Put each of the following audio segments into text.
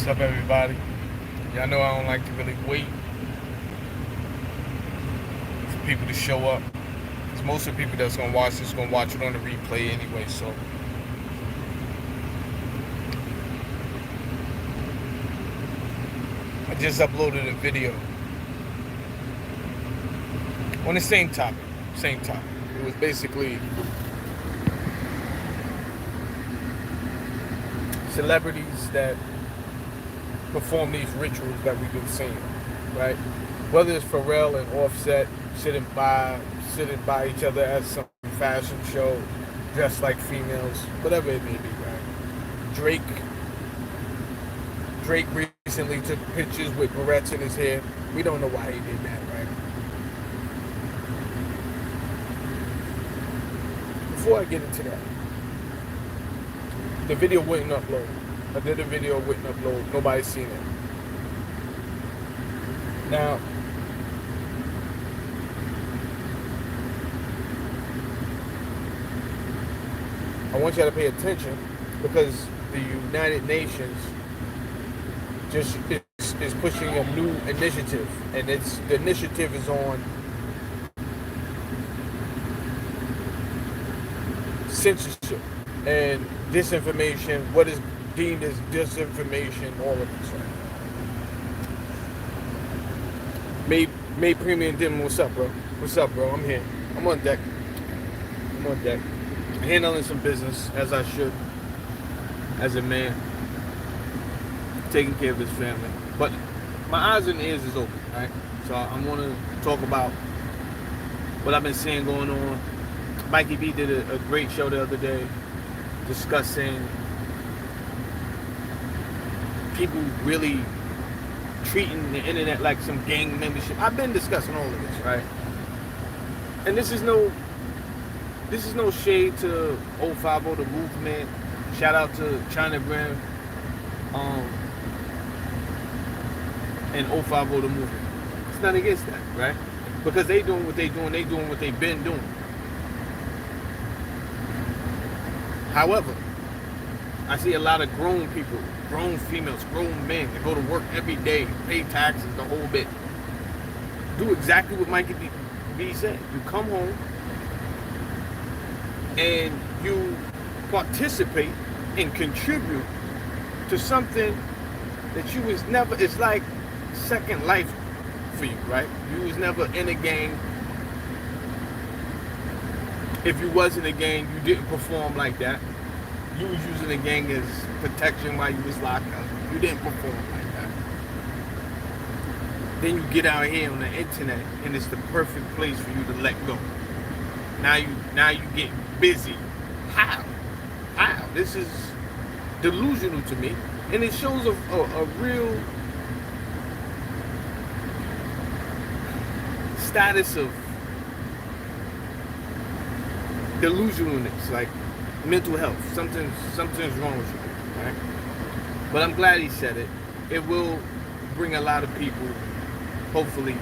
What's up, everybody? Y'all know I don't like to really wait for people to show up. Because most of the people that's going to watch this going to watch it on the replay anyway. So I just uploaded a video on the same topic. Same topic. It was basically celebrities that perform these rituals that we've been seeing, right? Whether it's Pharrell and Offset sitting by each other at some fashion show, dressed like females, whatever it may be, right? Drake recently took pictures with barrettes in his hair. We don't know why he did that, right? Before I get into that, the video wouldn't upload. I did a video, wouldn't upload. Nobody's seen it. Now, I want you to pay attention because the United Nations just is pushing a new initiative, and the initiative is on censorship and disinformation. What is deemed as disinformation, all of this. Made Premium Dim, what's up, bro? What's up, bro? I'm here. I'm on deck. Handling some business, as I should, as a man, taking care of his family. But my eyes and ears is open, right? So I want to talk about what I've been seeing going on. Mikey B did a great show the other day discussing people really treating the internet like some gang membership. I've been discussing all of this, right? And this is no shade to 050 the movement. Shout out to China Graham and 050 the movement. It's not against that, right? Because they doing what they doing, they doing what they've been doing. However, I see a lot of grown people, grown females, grown men that go to work every day, pay taxes, the whole bit. Do exactly what Mikey B said. You come home and you participate and contribute to something that you was never, it's like second life for you, right? You was never in a gang. If you was in a gang, you didn't perform like that. You was using the gang as protection while you was locked up. You didn't perform like that. Then you get out here on the internet and it's the perfect place for you to let go. Now you get busy. How? This is delusional to me. And it shows a real status of delusionalness, like mental health. Something's wrong with you, right? But I'm glad he said it. It will bring a lot of people, hopefully,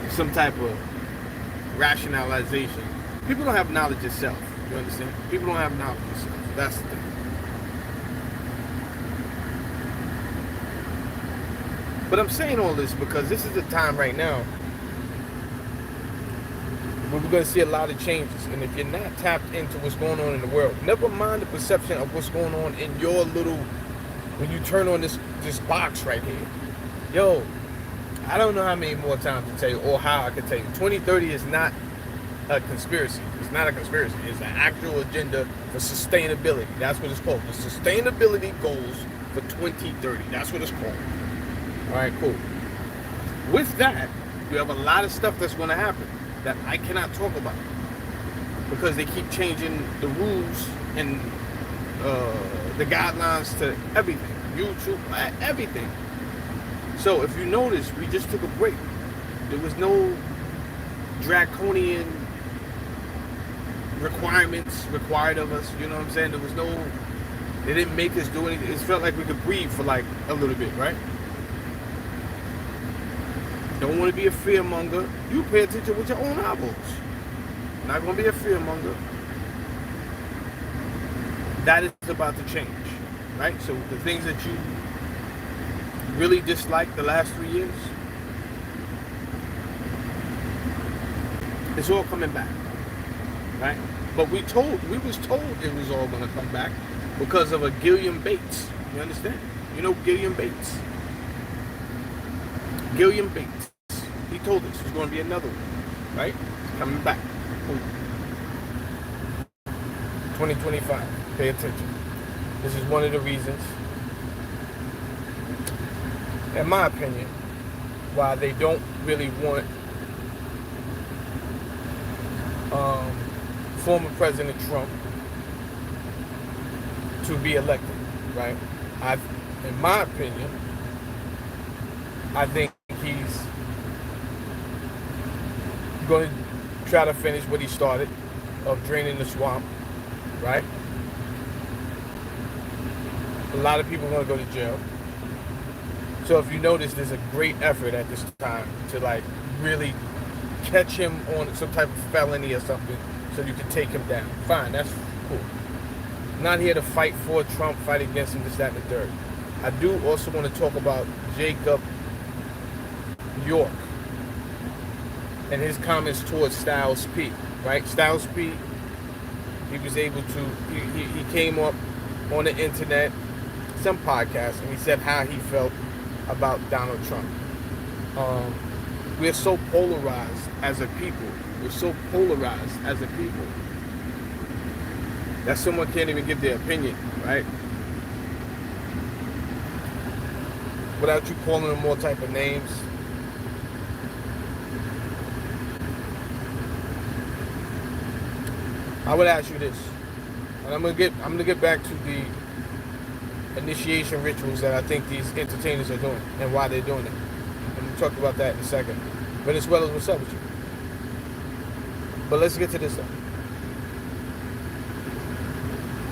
some type of rationalization. People don't have knowledge of self. You understand? People don't have knowledge of self. That's the thing. But I'm saying all this because this is the time right now where we're going to see a lot of changes. And if you're not tapped into what's going on in the world, never mind the perception of what's going on in your little, when you turn on this box right here. Yo, I don't know how many more times to tell you or how I can tell you. 2030 is not a conspiracy. It's not a conspiracy. It's an actual agenda for sustainability. That's what it's called. The sustainability goals for 2030. That's what it's called. All right, cool. With that, you have a lot of stuff that's going to happen that I cannot talk about because they keep changing the rules and the guidelines to everything, YouTube, everything. So if you notice, we just took a break. There was no draconian requirements required of us. You know what I'm saying? They didn't make us do anything. It felt like we could breathe for like a little bit, right? Don't want to be a fearmonger. You pay attention with your own eyeballs. Not going to be a fearmonger. That is about to change. right? So the things that you really disliked the last 3 years, it's all coming back, right? But we was told it was all going to come back because of a Gilliam Bates. You understand? You know Gilliam Bates? Gilliam Bates. He told us there's going to be another one, right? It's coming back. 2025. Pay attention. This is one of the reasons, in my opinion, why they don't really want former President Trump to be elected, right? In my opinion, I think he's going to try to finish what he started of draining the swamp, right? A lot of people want to go to jail. So if you notice, there's a great effort at this time to like really catch him on some type of felony or something so you can take him down. Fine, that's cool. I'm not here to fight for Trump, fight against him, this, that, and the third. I do also want to talk about Jacob York and his comments towards Styles P, right? Styles P, he was able to, he came up on the internet, some podcast, and he said how he felt about Donald Trump. We're so polarized as a people. We're so polarized as a people that someone can't even give their opinion, right? Without you calling them all type of names. I would ask you this, and I'm gonna get back to the initiation rituals that I think these entertainers are doing and why they're doing it. And we'll talk about that in a second. Venezuela, what's up with you? But let's get to this stuff.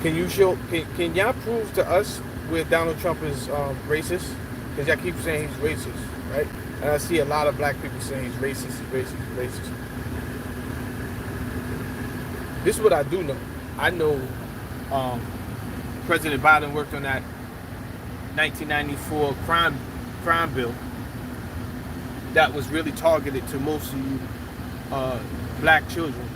Can y'all prove to us where Donald Trump is racist? Because y'all keep saying he's racist, right? And I see a lot of black people saying he's racist, racist. This is what I do know. I know President Biden worked on that 1994 crime bill that was really targeted to mostly black children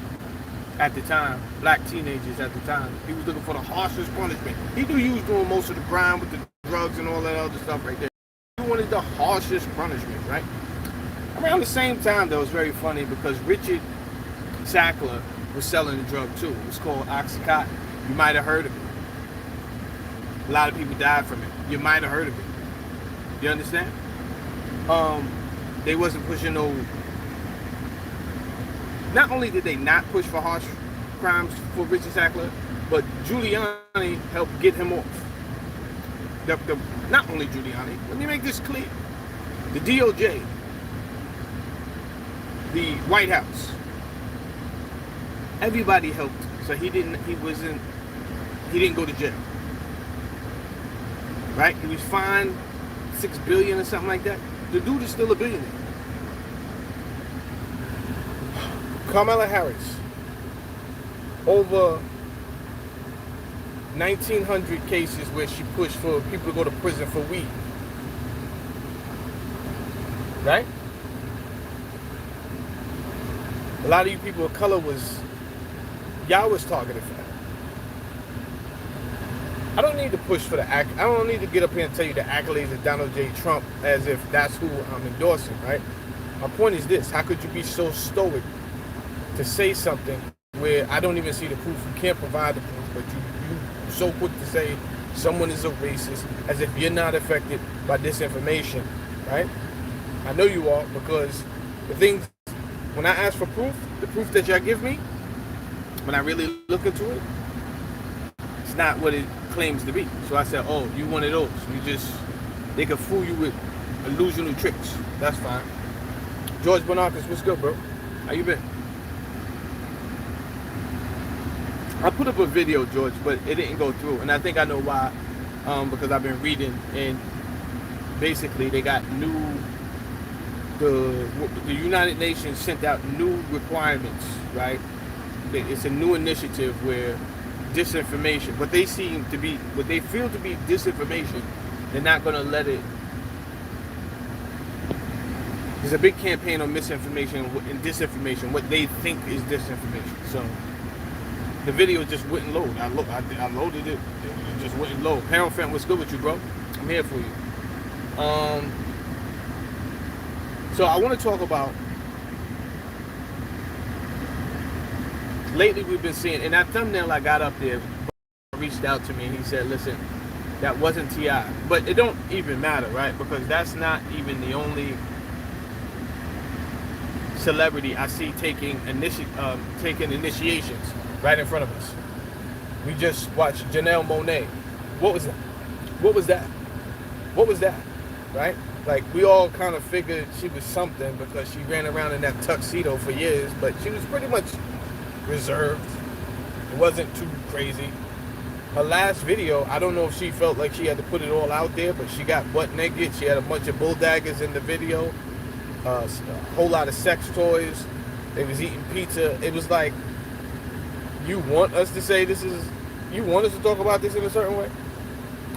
at the time, black teenagers at the time. He was looking for the harshest punishment. He knew he was doing most of the crime with the drugs and all that other stuff right there. He wanted the harshest punishment, right? Around the same time, though, it was very funny because Richard Sackler was selling the drug too. It was called Oxycontin. You might have heard of it. A lot of people died from it. You might have heard of it. You understand? They wasn't pushing no. Not only did they not push for harsh crimes for Richard Sackler, but Giuliani helped get him off. Not only Giuliani. Let me make this clear. The DOJ, the White House, everybody helped. So he didn't go to jail. Right? He was fined $6 billion or something like that. The dude is still a billionaire. Kamala Harris, over 1,900 cases where she pushed for people to go to prison for weed. Right? A lot of you people of color y'all was targeted for that. I don't need to push for I don't need to get up here and tell you the accolades of Donald J. Trump as if that's who I'm endorsing, right? My point is this: how could you be so stoic to say something where I don't even see the proof? You can't provide the proof, but you so quick to say someone is a racist as if you're not affected by disinformation, right? I know you are, because the things, when I ask for proof, the proof that y'all give me, when I really look into it, it's not what it claims to be. So I said, oh, you one of those. They could fool you with illusional tricks. That's fine. George Bonakis, what's good, bro? How you been? I put up a video, George, but it didn't go through. And I think I know why. Because I've been reading, and basically they got the United Nations sent out new requirements, right? It's a new initiative where disinformation, what they feel to be disinformation, they're not going to let it. There's a big campaign on misinformation and disinformation, what they think is disinformation. So the video just wouldn't load. I loaded it. It just wouldn't load. Harold Fenton, what's good with you, bro? I'm here for you. So I want to talk about, lately we've been seeing, and that thumbnail I got up there, reached out to me and he said, listen, that wasn't T.I. But it don't even matter, right? Because that's not even the only celebrity I see taking initiations right in front of us. We just watched Janelle Monáe. What was that? What was that? What was that? Right? Like, we all kind of figured she was something because she ran around in that tuxedo for years, but she was pretty much reserved. It wasn't too crazy. Her last video, I don't know if she felt like she had to put it all out there, but she got butt naked. She had a bunch of bull daggers in the video, a whole lot of sex toys. They was eating pizza. It was like, you want us to say this is, you want us to talk about this in a certain way?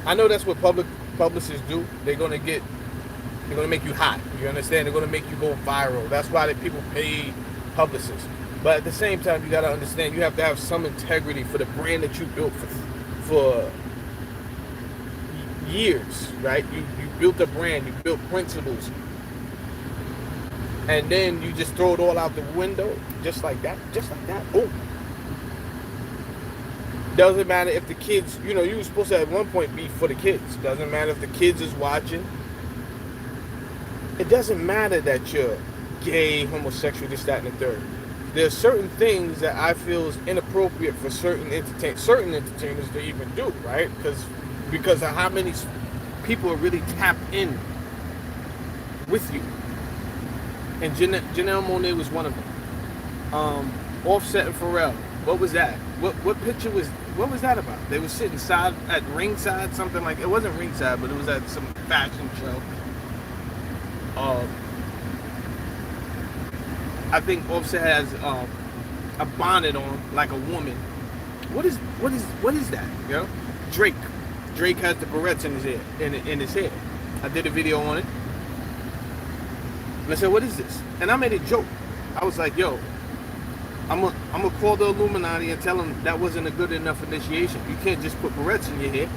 I know that's what publicists do. They're gonna make you hot. You understand? They're gonna make you go viral. That's why people pay publicists. But at the same time, you gotta understand, you have to have some integrity for the brand that you built for years, right? You built a brand, you built principles, and then you just throw it all out the window, just like that. Oh. Doesn't matter if the kids, you were supposed to at one point be for the kids. Doesn't matter if the kids is watching. It doesn't matter that you're gay, homosexual, this, that, and the third. There's certain things that I feel is inappropriate for certain entertainers to even do, right? Because of how many people are really tapped in with you. And Janelle Monáe was one of them. Offset and Pharrell. What was that? What picture was? What was that about? They were sitting at ringside, something like, it wasn't ringside, but it was at some fashion show. I think Offset has a bonnet on like a woman. What is that? You know? Drake has the barrettes in his hair. I did a video on it. And I said, what is this? And I made a joke. I was like, yo, I'm gonna call the Illuminati and tell them that wasn't a good enough initiation. You can't just put barrettes in your hair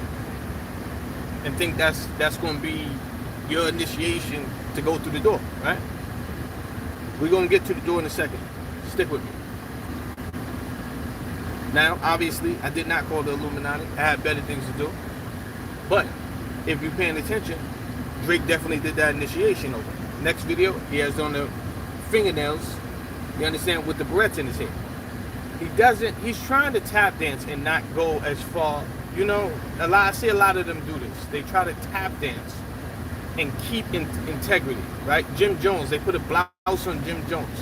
and think that's gonna be your initiation to go through the door, right? We're gonna get to the door in a second. Stick with me. Now, obviously, I did not call the Illuminati. I had better things to do. But if you're paying attention, Drake definitely did that initiation over. Next video, he has on the fingernails, you understand, with the barrettes in his head. He's trying to tap dance and not go as far. I see a lot of them do this. They try to tap dance and keep integrity, right? Jim Jones, they put a blouse on Jim Jones.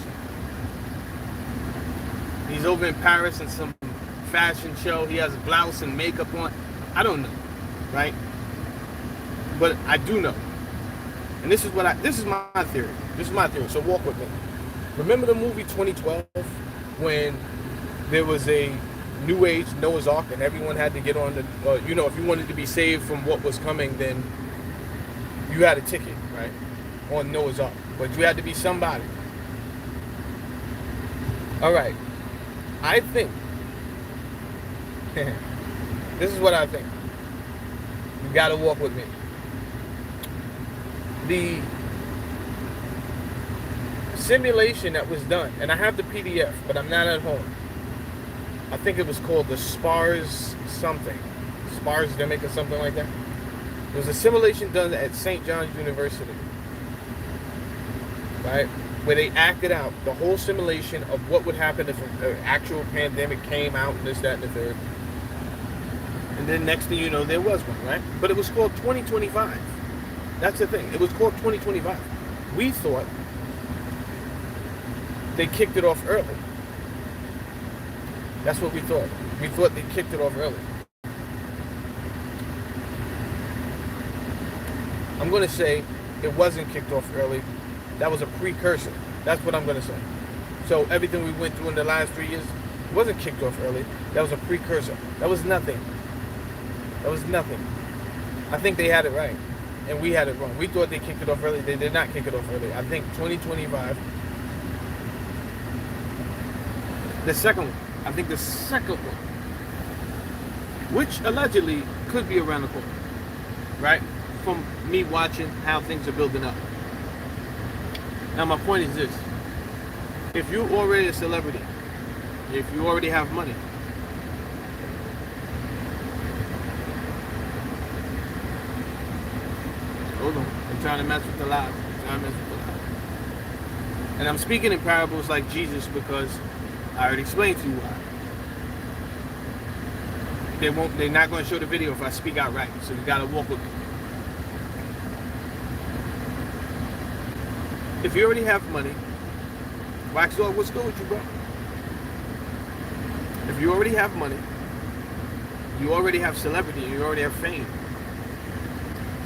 He's over in Paris in some fashion show. He has a blouse and makeup on. I don't know, right? But I do know. And this is my theory. This is my theory, so walk with me. Remember the movie 2012 when there was a New Age Noah's Ark and everyone had to get on the, if you wanted to be saved from what was coming, then you had a ticket, right, on Noah's Ark. But you had to be somebody. All right. I think, this is what I think. You got to walk with me. The simulation that was done, and I have the PDF, but I'm not at home. I think it was called the SPARS Demic or something like that. There was a simulation done at St. John's University, right, where they acted out the whole simulation of what would happen if an actual pandemic came out and this, that, and the third. And then next thing you know, there was one, right? But it was called 2025. That's the thing. It was called 2025. We thought they kicked it off early. That's what we thought. We thought they kicked it off early. I'm going to say it wasn't kicked off early. That was a precursor. That's what I'm going to say. So everything we went through in the last 3 years, wasn't kicked off early. That was a precursor. That was nothing. That was nothing. I think they had it right, and we had it wrong. We thought they kicked it off early. They did not kick it off early. I think 2025. The second one. I think the second one, which allegedly could be around the corner, right? From me watching how things are building up. Now my point is this. If you're already a celebrity, if you already have money, hold on, I'm trying to mess with the live. And I'm speaking in parables like Jesus because I already explained to you why. They're not going to show the video if I speak out right. So you got to walk with me. If you already have money, Wax Dog, what's good with you, bro? If you already have money, you already have celebrity, you already have fame.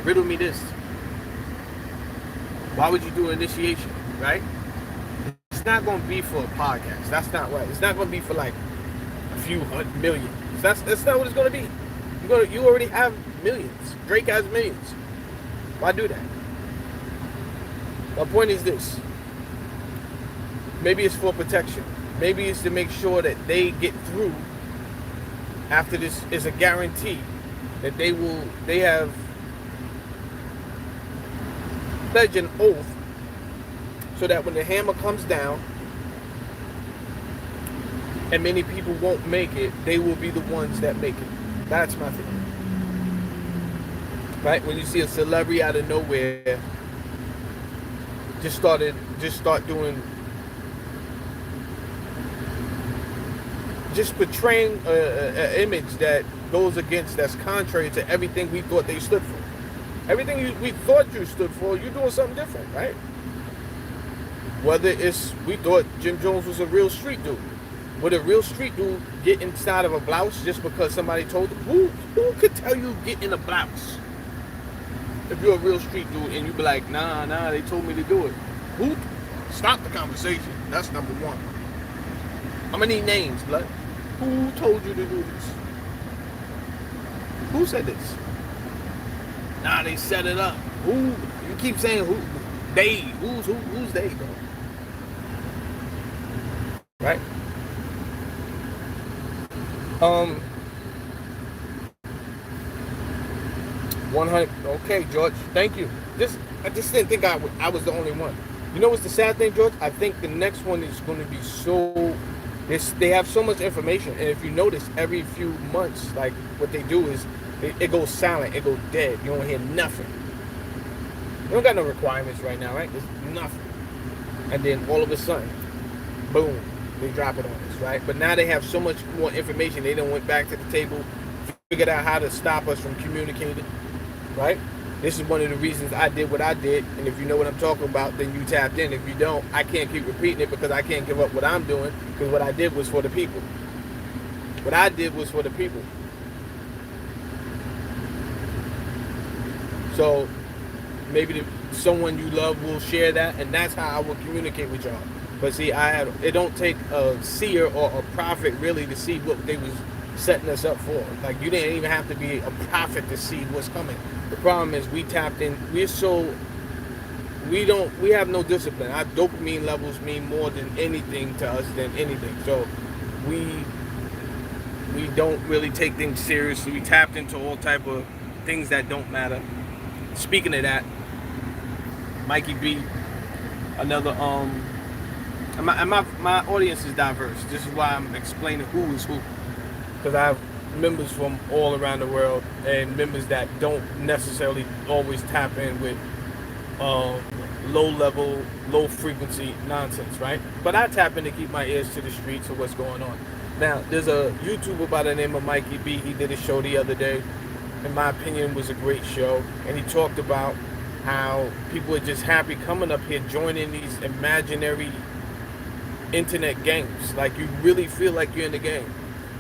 Riddle me this. Why would you do an initiation, right? It's not going to be for a podcast. That's not right. It's not going to be for like a few million. That's not what it's going to be. You already have millions. Drake has millions. Why do that? My point is this. Maybe it's for protection. Maybe it's to make sure that they get through after this is a guarantee that they have pledged an oath so that when the hammer comes down and many people won't make it, they will be the ones that make it. That's my thing. Right? When you see a celebrity out of nowhere just start doing, just portraying an image that goes against, that's contrary to everything we thought they stood for. Everything we thought you stood for, you're doing something different, right? Whether it's, we thought Jim Jones was a real street dude. Would a real street dude get inside of a blouse just because somebody told him? Who could tell you get in a blouse? If you're a real street dude and you be like, nah, they told me to do it. Who? Stop the conversation. That's number one. I'm gonna need names, blood. Who told you to do this? Who said this? Nah, they set it up. Who? You keep saying who? They. Who's they, bro? Right? 100. Okay, George. Thank you. I just didn't think I was the only one. You know what's the sad thing, George? I think the next one is going to be so. They have so much information, and if you notice, every few months, like what they do is it goes silent, it goes dead. You don't hear nothing. You don't got no requirements right now, right? There's nothing. And then all of a sudden, boom, they drop it on us, right? But now they have so much more information. They done went back to the table, figured out how to stop us from communicating, right? This is one of the reasons I did what I did. And if you know what I'm talking about, then you tapped in. If you don't, I can't keep repeating it because I can't give up what I'm doing, because what I did was for the people. What I did was for the people. So maybe someone you love will share that, and that's how I will communicate with y'all. But see, it don't take a seer or a prophet really to see what they was setting us up for. Like, you didn't even have to be a prophet to see what's coming. The problem is we tapped in. We have no discipline. Our dopamine levels mean more than anything to us than anything. So we don't really take things seriously. We tapped into all type of things that don't matter. Speaking of that, Mikey B, another my audience is diverse. This is why I'm explaining who is who, because I have members from all around the world and members that don't necessarily always tap in with low level, low frequency nonsense, right? But I tap in to keep my ears to the streets of what's going on. Now, there's a YouTuber by the name of Mikey B. He did a show the other day. In my opinion, was a great show, and he talked about how people are just happy coming up here, joining these imaginary internet games. Like, you really feel like you're in the game.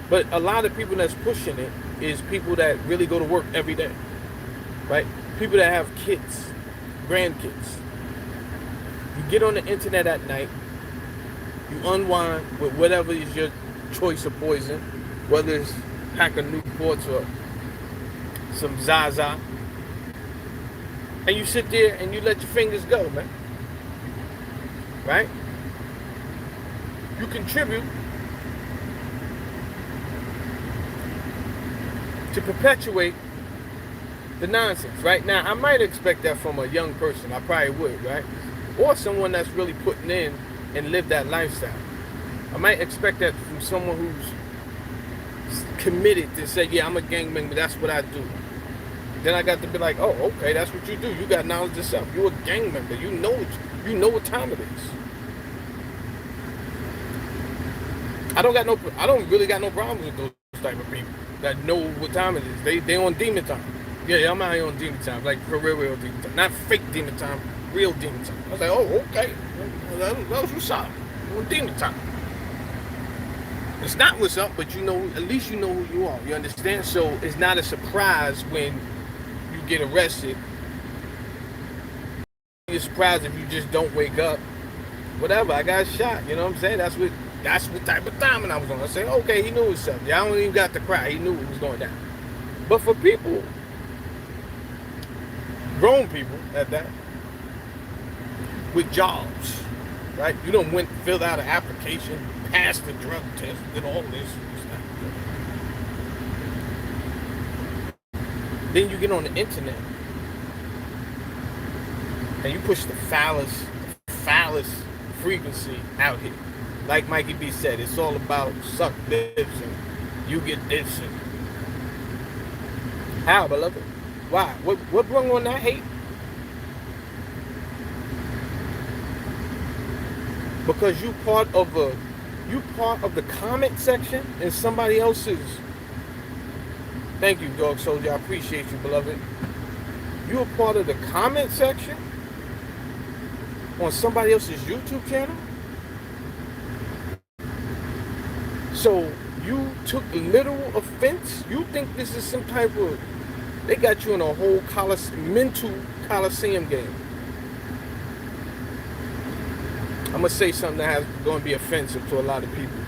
But a lot of people that's pushing it is people that really go to work every day, right? People that have kids, grandkids. You get on the internet at night, you unwind with whatever is choice of poison, whether it's a pack of Newports or some Zaza, and you sit there and you let your fingers go, man. Right? You contribute to perpetuate the nonsense. Right now, I might expect that from a young person. I probably would, right? Or someone that's really putting in and live that lifestyle. I might expect that from someone who's committed to say, yeah, I'm a gangbanger, that's what I do. Then I got to be like, oh, okay, that's what you do. You got knowledge of self. You're a gang member. You know what time it is. I don't really got no problems with those type of people that know what time it is. They on demon time. Yeah, I'm out here on demon time, like for real demon time, not fake demon time, real demon time. I was like, oh, okay, that was what's up. On demon time. It's not what's up, but you know, at least you know who you are. You understand? So it's not a surprise when you get arrested. You're surprised if you just don't wake up. Whatever, I got shot. You know what I'm saying? That's what type of timing I was on. I say, okay, he knew himself. Yeah, I don't even got to cry. He knew it was going down. But for people, grown people at that, with jobs, right? You don't filled out an application, passed the drug test, did all this stuff. Then you get on the internet and you push the phallus frequency out here. Like Mikey B said, it's all about suck this and you get this. And how, beloved? Why? What brought on that hate? Because you part of the comment section in somebody else's. Thank you, Dog Soldier. I appreciate you, beloved. You're a part of the comment section on somebody else's YouTube channel. So you took literal offense? You think this is some type of... They got you in a whole mental Coliseum game. I'm going to say something that's going to be offensive to a lot of people.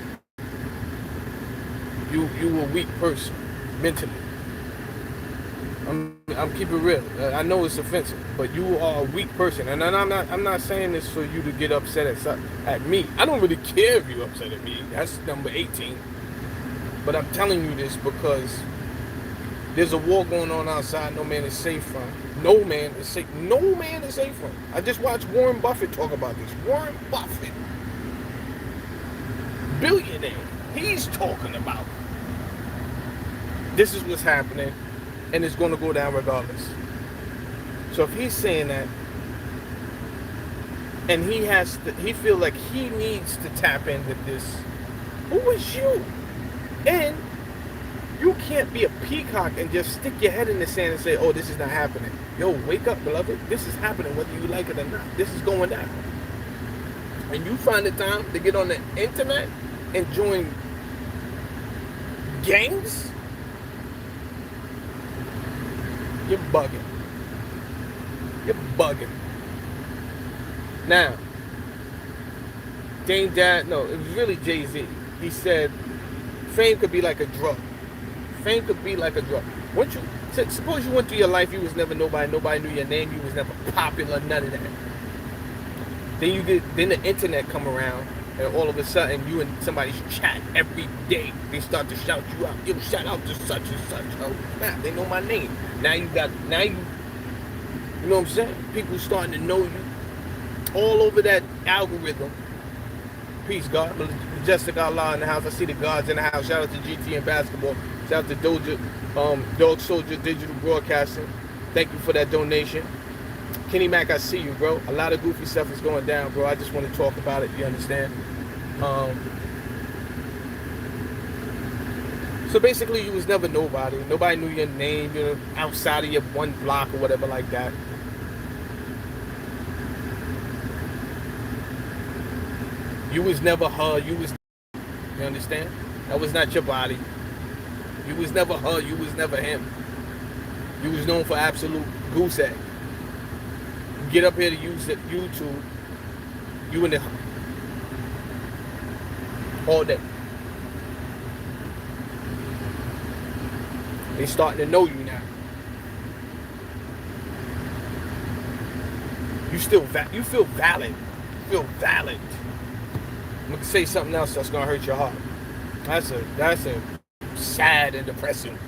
You a weak person, mentally. I'm keeping it real. I know it's offensive, but you are a weak person. And I'm not saying this for you to get upset at me. I don't really care if you're upset at me. That's number 18. But I'm telling you this because there's a war going on outside no man is safe from. No man is safe. No man is safe from. I just watched Warren Buffett talk about this. Warren Buffett, billionaire, he's talking about this is what's happening, and it's going to go down regardless. So if he's saying that, and he feel like he needs to tap into this, who is you? And you can't be a peacock and just stick your head in the sand and say, oh, this is not happening. Yo, wake up, beloved. This is happening whether you like it or not. This is going down. And you find the time to get on the internet and join gangs? You're bugging. You're bugging. Now, it was really Jay-Z. He said, fame could be like a drug. Fame could be like a drug. Suppose you went through your life, you was never nobody knew your name, you was never popular, none of that. Then the internet come around, and all of a sudden you and somebody chat every day. They start to shout you out. Yo, shout out to such and such. Oh snap, they know my name. Now you know what I'm saying? People starting to know you all over that algorithm. Peace, God. Majestic Allah in the house. I see the gods in the house. Shout out to GT and basketball. Shout out to Dog Soldier Digital Broadcasting. Thank you for that donation. Kenny Mac, I see you, bro. A lot of goofy stuff is going down, bro. I just want to talk about it. You understand? So basically, you was never nobody. Nobody knew your name, outside of your one block or whatever like that. You was never her. You understand? That was not your body. You was never her. You was never him. You was known for absolute goose egg. You get up here to use it, YouTube. You in the all day. They starting to know you now. You feel valid. You feel valid. I'm gonna say something else that's gonna hurt your heart. That's a sad and depressing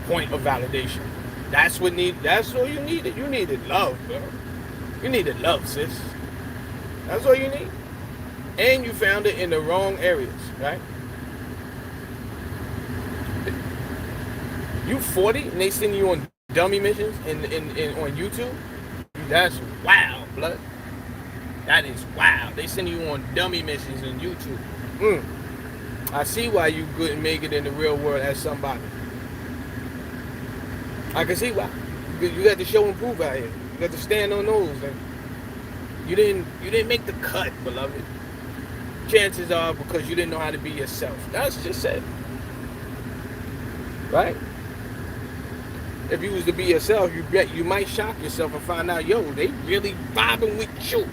point of validation. That's all you needed. You needed love, bro. You needed love, sis. That's all you need. And you found it in the wrong areas, right? You 40 and they send you on dummy missions on YouTube? That's wild, blood. That is wild. They send you on dummy missions on YouTube. I see why you couldn't make it in the real world as somebody. I can see why. You got to show and prove out here. You got to stand on those. And you didn't make the cut, beloved. Chances are because you didn't know how to be yourself. That's just it. Right? If you was to be yourself, you might shock yourself and find out, yo, they really vibing with you.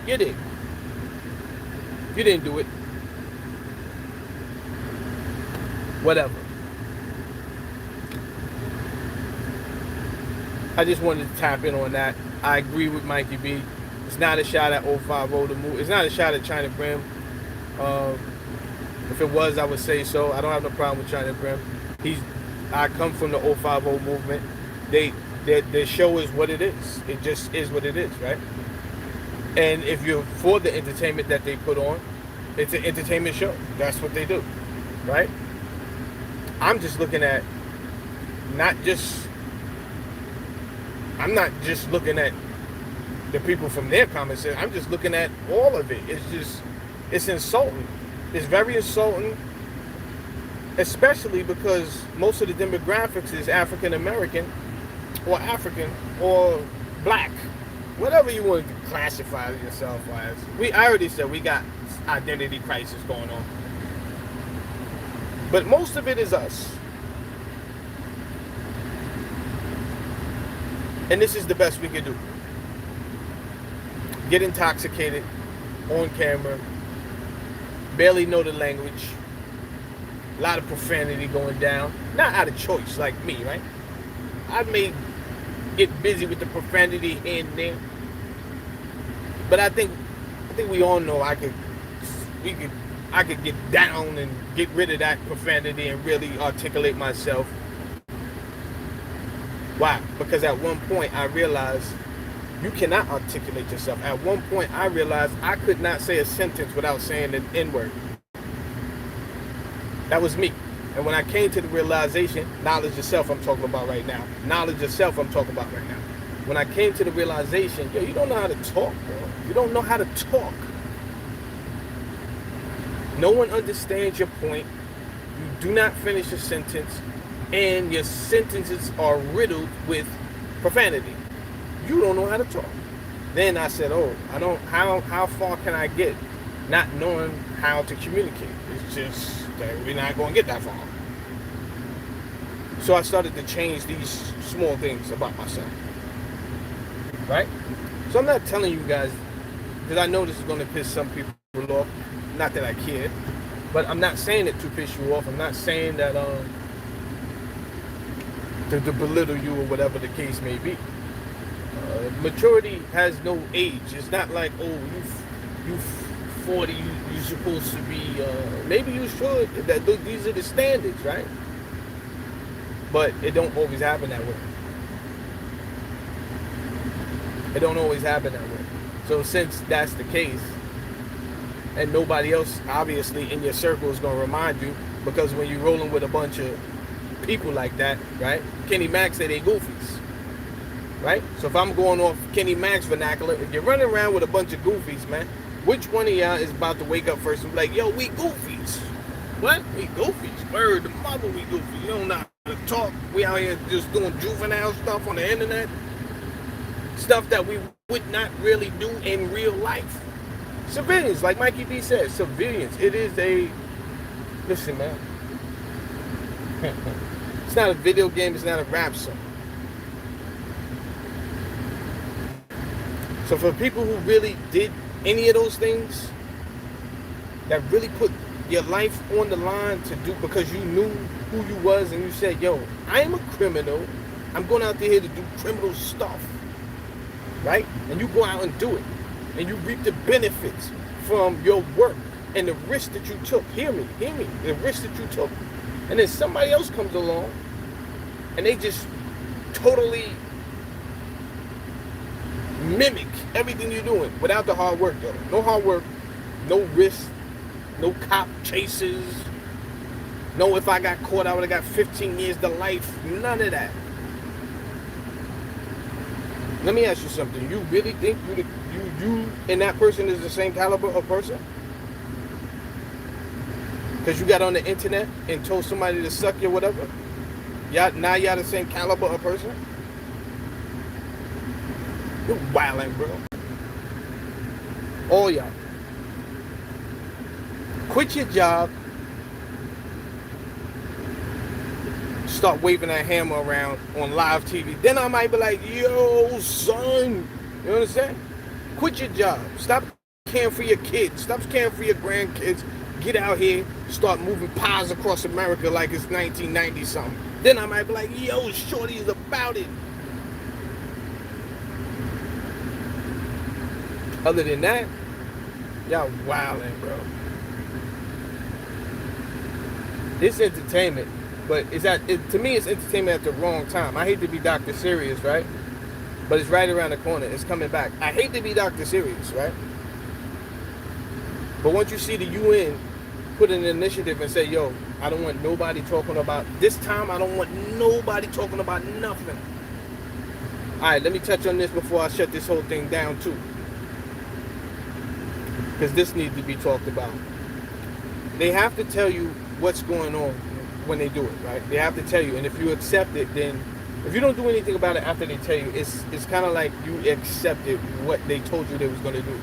You did. You didn't do it. Whatever. I just wanted to tap in on that. I agree with Mikey B. It's not a shot at 050 the movie. It's not a shot at China Brim. If it was, I would say so. I don't have no problem with China Brim. I come from the 050 movement. Their show is what it is. It just is what it is, right? And if you're for the entertainment that they put on, it's an entertainment show. That's what they do, right? I'm just looking at I'm not just looking at the people from their comments. I'm just looking at all of it. It's insulting. It's very insulting, especially because most of the demographics is African American or African or black, whatever you want to classify yourself as. I already said we got identity crisis going on, but most of it is us. And this is the best we can do. Get intoxicated on camera, barely know the language, a lot of profanity going down, not out of choice like me, right? I may get busy with the profanity here and there, but I think we all know I could get down and get rid of that profanity and really articulate myself. Why? Because at one point I realized you cannot articulate yourself. At one point I realized I could not say a sentence without saying an N-word. That was me. And when I came to the realization, knowledge of self I'm talking about right now. Knowledge of self I'm talking about right now. When I came to the realization, yo, you don't know how to talk, bro. You don't know how to talk. No one understands your point. You do not finish a sentence. And your sentences are riddled with profanity. You don't know how to talk. Then I said, how far can I get not knowing how to communicate? It's just that we're not going to get that far. So I started to change these small things about myself. Right? So I'm not telling you guys, because I know this is going to piss some people off. Not that I care. But I'm not saying it to piss you off. I'm not saying that to belittle you or whatever the case may be. Maturity has no age. It's not like, you 40, you're supposed to be, maybe you should. These are the standards, right? But it don't always happen that way. It don't always happen that way. So since that's the case, and nobody else, obviously, in your circle is going to remind you, because when you're rolling with a bunch of people like that, right? Kenny Max said they goofies, right? So if I'm going off Kenny Max vernacular, if you're running around with a bunch of goofies, man, which one of y'all is about to wake up first and be like, yo, we goofies? What? We goofies? Word, the mother, we goofies. You don't know how to talk. We out here just doing juvenile stuff on the internet. Stuff that we would not really do in real life. Civilians, like Mikey B said, civilians. It is listen, man. It's not a video game, it's not a rap song. So for people who really did any of those things, that really put your life on the line to do because you knew who you was and you said, yo, I am a criminal. I'm going out there here to do criminal stuff. Right? And you go out and do it. And you reap the benefits from your work and the risk that you took. Hear me. The risk that you took. And then somebody else comes along and they just totally mimic everything you're doing without the hard work, though. No hard work, no risk, no cop chases. No, if I got caught, I would have got 15 years to life. None of that. Let me ask you something. You really think you and that person is the same caliber of person? Because you got on the internet and told somebody to suck you or whatever? Now y'all the same caliber of person? You're wildin', bro. All y'all. Quit your job. Start waving that hammer around on live TV. Then I might be like, yo, son. You understand? Quit your job. Stop caring for your kids. Stop caring for your grandkids. Get out here. Start moving pies across America like it's 1990 something. Then I might be like, yo, shorty is about it. Other than that, y'all wildin', bro. It's entertainment, but to me, it's entertainment at the wrong time. I hate to be Dr. Serious, right? But it's right around the corner. It's coming back. I hate to be Dr. Serious, right? But once you see the UN put an initiative and say, yo, I don't want nobody talking about, this time I don't want nobody talking about nothing. All right, let me touch on this before I shut this whole thing down too. Because this needs to be talked about. They have to tell you what's going on when they do it, right? They have to tell you, and if you accept it, then if you don't do anything about it after they tell you, it's kind of like you accepted what they told you they was going to do.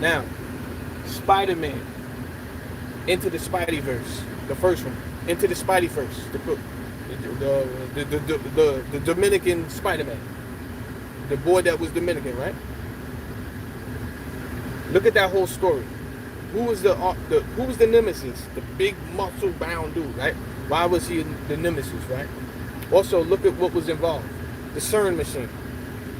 Now, Spider-Man, Into the Spideyverse, the first one, Into the Spideyverse, the Dominican Spider-Man, the boy that was Dominican, right? Look at that whole story. Who was the nemesis? The big muscle-bound dude, right? Why was he the nemesis, right? Also, look at what was involved. The CERN machine.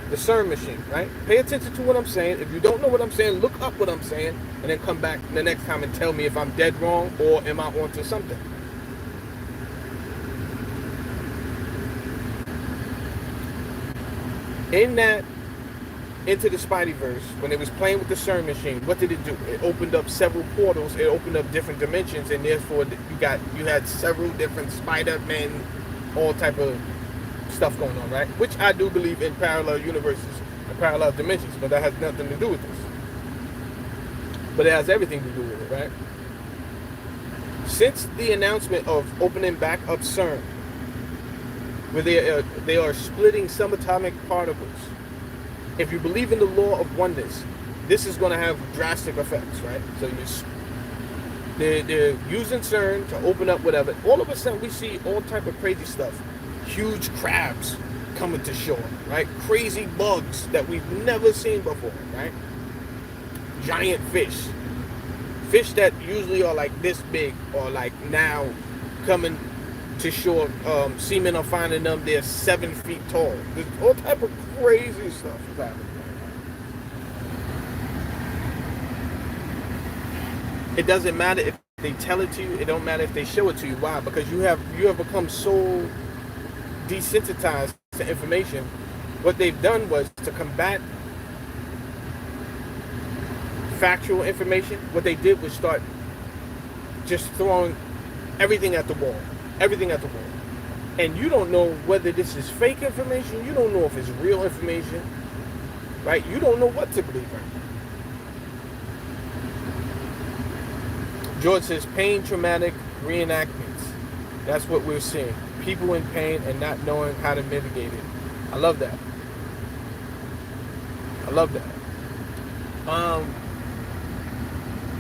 The CERN machine, right? Pay attention to what I'm saying. If you don't know what I'm saying, look up what I'm saying, and then come back the next time and tell me if I'm dead wrong or am I onto something. In that Into the Spideyverse, when it was playing with the CERN machine, what did it do? It opened up several portals. It opened up different dimensions, and therefore you had several different Spider-Men, all type of stuff going on, right? Which I do believe in parallel universes and parallel dimensions, but that has nothing to do with this. But it has everything to do with it, right? Since the announcement of opening back up CERN, where they are splitting subatomic particles. If you believe in the law of oneness, this is going to have drastic effects, right? So they're using CERN to open up whatever. All of a sudden, we see all type of crazy stuff. Huge crabs coming to shore, right? Crazy bugs that we've never seen before, right? Giant fish. Fish that usually are like this big or like now coming to shore. Seamen are finding them, they're 7 feet tall. There's all type of crazy stuff is happening. It doesn't matter if they tell it to you. It don't matter if they show it to you. Why? Because you have become so desensitized to information. What they've done was to combat factual information. What they did was start just throwing everything at the wall. Everything at the wall. And you don't know whether this is fake information. You don't know if it's real information. Right? You don't know what to believe in. George says, pain, traumatic reenactments. That's what we're seeing. People in pain and not knowing how to mitigate it. I love that. I love that.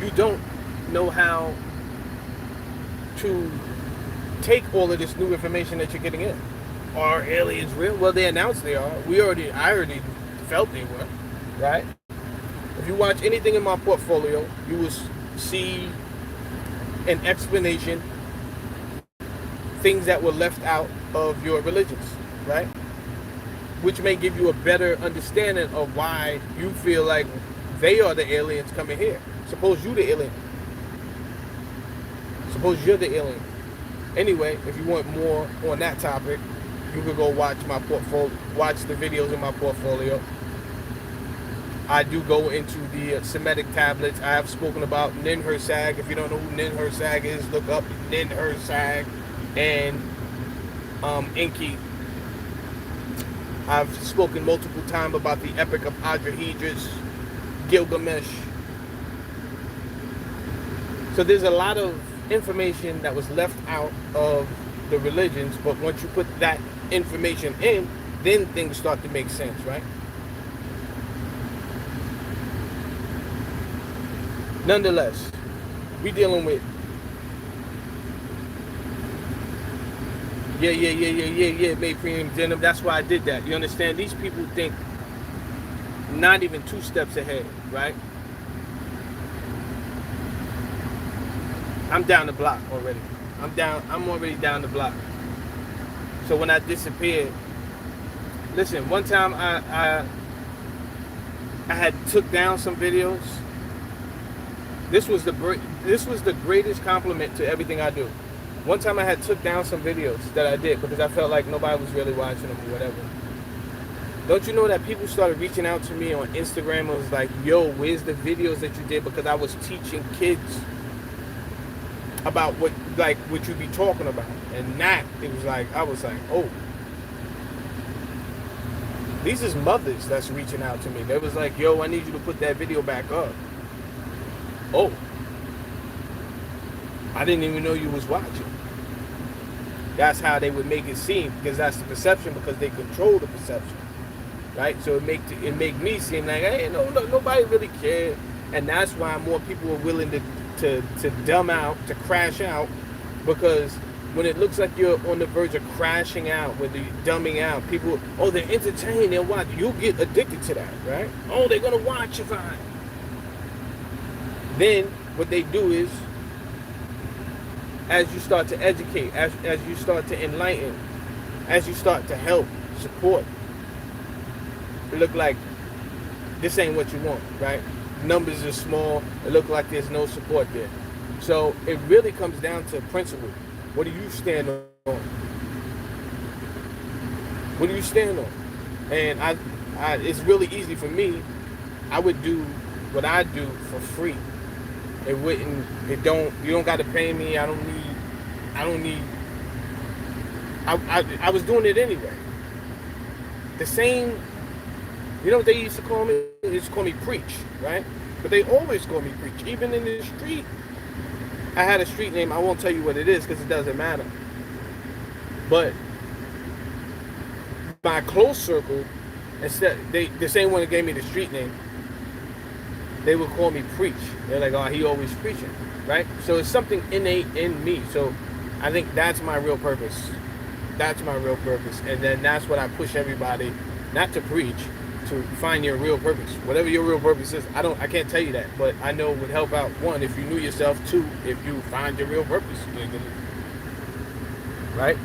You don't know how to take all of this new information that you're getting in. Are aliens real? Well, they announced they are. I already felt they were, right? If you watch anything in my portfolio, you will see an explanation things that were left out of your religions, right? Which may give you a better understanding of why you feel like they are the aliens coming here. Suppose you the alien. Suppose you're the alien. Anyway, if you want more on that topic, you could go watch my portfolio, watch the videos in my portfolio. I do go into the Semitic tablets. I have spoken about Ninhursag. If you don't know who Ninhursag is, look up Ninhursag and Enki. I've spoken multiple times about the Epic of Adrahedras, Gilgamesh. So there's a lot of information that was left out of the religions, but once you put that information in, then things start to make sense, right? Nonetheless, we dealing with made premium denim. That's why I did that. You understand? These people think not even 2 steps ahead, right? I'm down the block already. I'm already down the block. So when I disappeared, listen, one time I had took down some videos. This was the greatest compliment to everything I do. One time I had took down some videos that I did because I felt like nobody was really watching them or whatever. Don't you know that people started reaching out to me on Instagram and was like, yo, where's the videos that you did? Because I was teaching kids about what you be talking about. And that, it was like, I was like, oh. These is mothers that's reaching out to me. They was like, yo, I need you to put that video back up. Oh. I didn't even know you was watching. That's how they would make it seem, because that's the perception, because they control the perception. Right? So it make me seem like, hey, nobody really cared. And that's why more people are willing to dumb out, to crash out, because when it looks like you're on the verge of crashing out, when you're dumbing out, people, oh, they're entertained, they'll watch. You'll get addicted to that, right? Oh, they're going to watch if I. Then what they do is, as you start to educate, as you start to enlighten, as you start to help, support, it look like this ain't what you want, right? Numbers are small. It look like there's no support there. So it really comes down to principle. What do you stand on? What do you stand on? And I it's really easy for me. I would do what I do for free. You don't got to pay me. I was doing it anyway. The same, you know what they used to call me? They used to call me Preach, right? But they always call me Preach. Even in the street, I had a street name. I won't tell you what it is because it doesn't matter. But my close circle, instead, the same one that gave me the street name, they would call me Preach. They're like, oh, he always preaching, right? So it's something innate in me. So I think that's my real purpose. That's my real purpose. And then that's what I push everybody, not to preach, to find your real purpose. Whatever your real purpose is, I can't tell you that, but I know it would help out, 1, if you knew yourself, 2, if you find your real purpose. Right?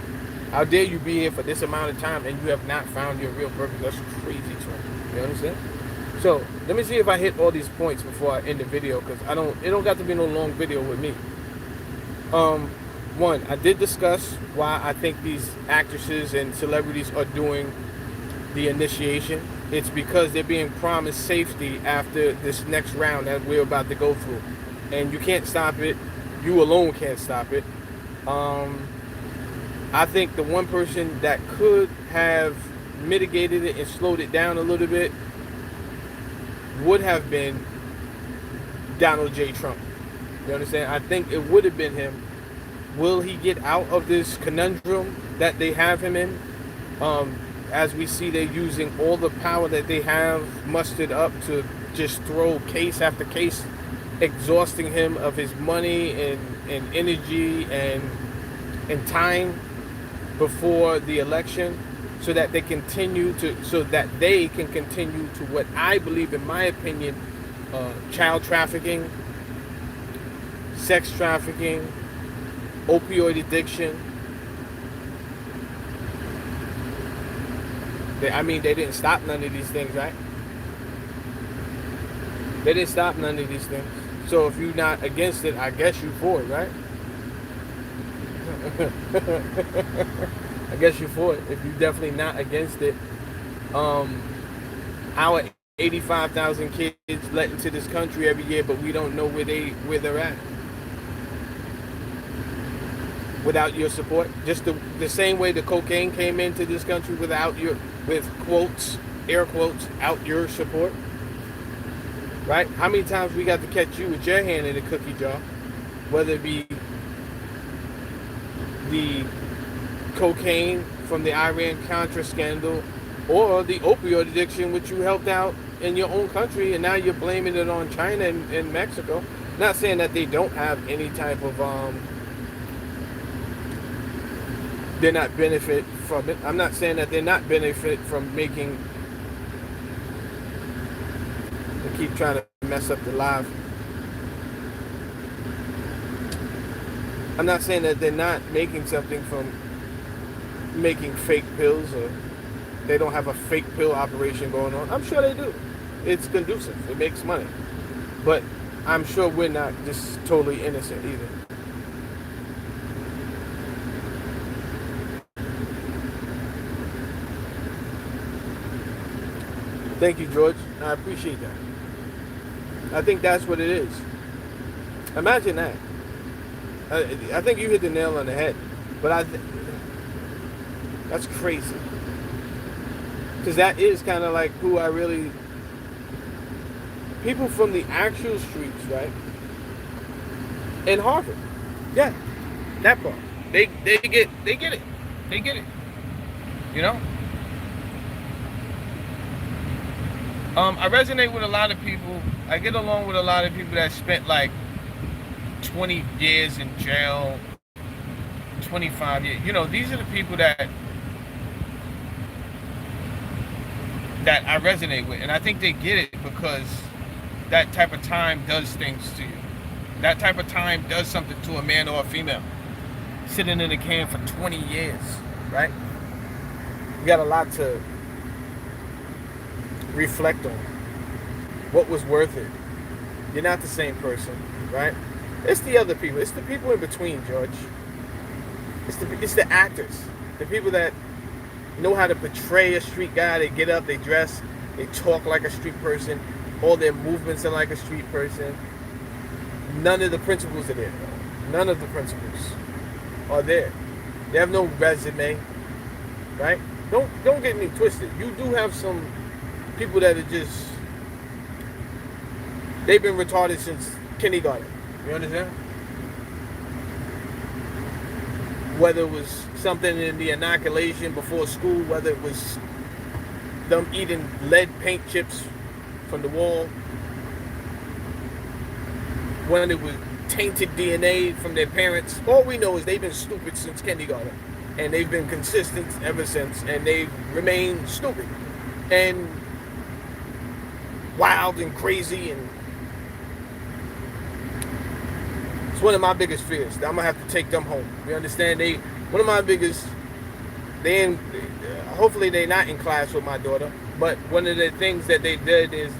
How dare you be here for this amount of time and you have not found your real purpose? That's crazy to me. You understand? So let me see if I hit all these points before I end the video, because it don't got to be no long video with me. 1, I did discuss why I think these actresses and celebrities are doing the initiation. It's because they're being promised safety after this next round that we're about to go through. And you can't stop it. You alone can't stop it. I think the one person that could have mitigated it and slowed it down a little bit would have been Donald J. Trump. You understand? I think it would have been him. Will he get out of this conundrum that they have him in? As we see, they're using all the power that they have mustered up to just throw case after case, exhausting him of his money and energy and time before the election, so that they can continue to what I believe, in my opinion, child trafficking, sex trafficking, opioid addiction, They didn't stop none of these things, right? They didn't stop none of these things. So if you're not against it, I guess you for it, right? I guess you for it. If you're definitely not against it, our 85,000 kids let into this country every year, but we don't know where they're at without your support. Just the same way the cocaine came into this country with quotes, air quotes, out your support. Right? How many times we got to catch you with your hand in the cookie jar? Whether it be the cocaine from the Iran-Contra scandal or the opioid addiction, which you helped out in your own country, and now you're blaming it on China and Mexico. Not saying that they don't have any type of, they're not benefit from it. I'm not saying that they're not benefit from making, they keep trying to mess up the live. I'm not saying that they're not making something from making fake pills, or they don't have a fake pill operation going on. I'm sure they do. It's conducive. It makes money. But I'm sure we're not just totally innocent either. Thank you, George. I appreciate that. I think that's what it is. Imagine that. I think you hit the nail on the head. But that's crazy. Because that is kind of like who I really... People from the actual streets, right? In Harvard. Yeah. That part. They get it. They get it. You know? I resonate with a lot of people. I get along with a lot of people that spent like 20 years in jail, 25 years. You know, these are the people that I resonate with. And I think they get it because that type of time does things to you. That type of time does something to a man or a female. Sitting in a can for 20 years, right? You got a lot to reflect on. What was worth it? You're not the same person, right? It's the other people. It's the people in between, George. It's the actors. The people that know how to portray a street guy. They get up, they dress, they talk like a street person. All their movements are like a street person. None of the principles are there. None of the principles are there. They have no resume, right? Don't get me twisted. You do have some people that are just, they've been retarded since kindergarten. You understand? Whether it was something in the inoculation before school, whether it was them eating lead paint chips from the wall, when it was tainted DNA from their parents. All we know is they've been stupid since kindergarten, and they've been consistent ever since, and they've remained stupid and wild and crazy. And it's one of my biggest fears that I'm gonna have to take them home. You understand? One of my biggest, hopefully they're not in class with my daughter, but one of the things that they did is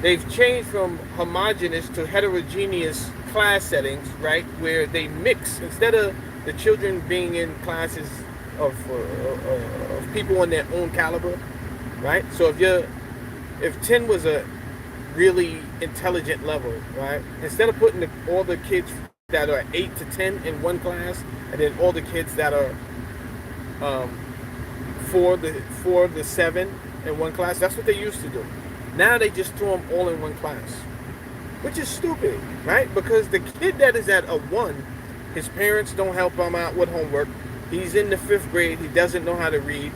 they've changed from homogeneous to heterogeneous class settings, right? Where they mix, instead of the children being in classes of people on their own caliber, right? So if 10 was a really intelligent level, right? Instead of putting all the kids that are 8 to 10 in one class, and then all the kids that are 4 to 7 in one class, that's what they used to do. Now they just throw them all in one class, which is stupid, right? Because the kid that is at a 1, his parents don't help him out with homework. He's in the 5th grade. He doesn't know how to read.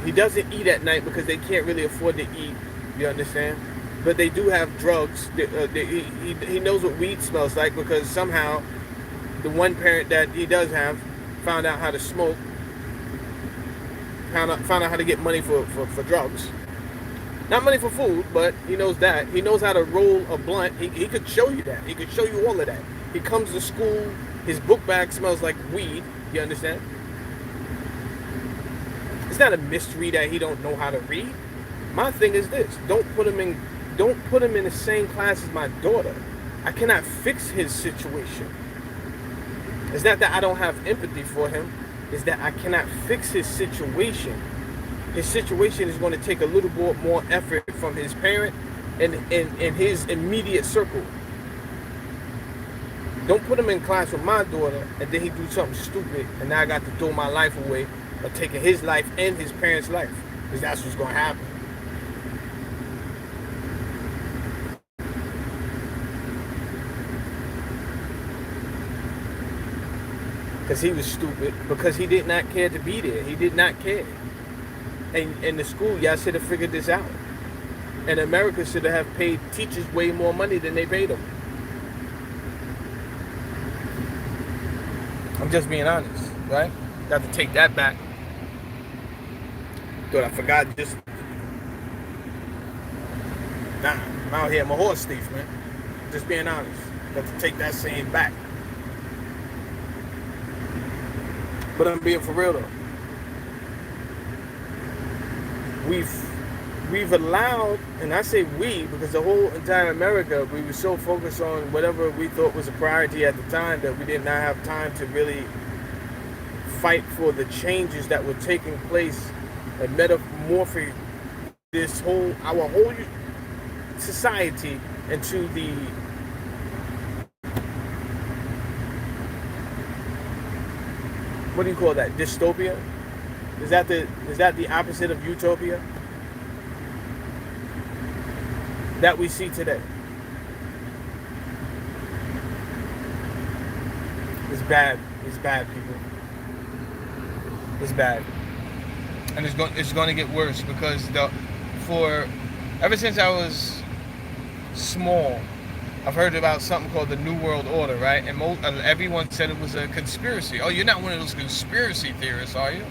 He doesn't eat at night because they can't really afford to eat. You understand? But they do have drugs. He knows what weed smells like because somehow the one parent that he does have found out how to smoke, found out how to get money for drugs. Not money for food, but he knows that. He knows how to roll a blunt. He could show you that. He could show you all of that. He comes to school, his book bag smells like weed. You understand? not a mystery that he don't know how to read. My thing is this: don't put him in the same class as my daughter. I cannot fix his situation. It's not that I don't have empathy for him. It's that I cannot fix his situation. His situation is going to take a little bit more effort from his parent and his immediate circle. Don't put him in class with my daughter and then he do something stupid and now I got to throw my life away by taking his life and his parents' life. Because that's what's going to happen. Because he was stupid. Because he did not care to be there. He did not care. And in the school, y'all should have figured this out. And America should have paid teachers way more money than they paid them. I'm just being honest, right? Got to take that back. Thought I forgot just... Nah, I'm out here, I'm a horse thief, man. Just being honest. Got to take that saying back. But I'm being for real though. We've allowed, and I say we because the whole entire America, we were so focused on whatever we thought was a priority at the time that we did not have time to really fight for the changes that were taking place and metamorphing our whole society into the what do you call that? Dystopia? Is that the opposite of utopia that we see today? It's bad. It's bad, people. It's bad, and it's going to get worse because ever since I was small, I've heard about something called the New World Order, right? And everyone said it was a conspiracy. Oh, you're not one of those conspiracy theorists, are you?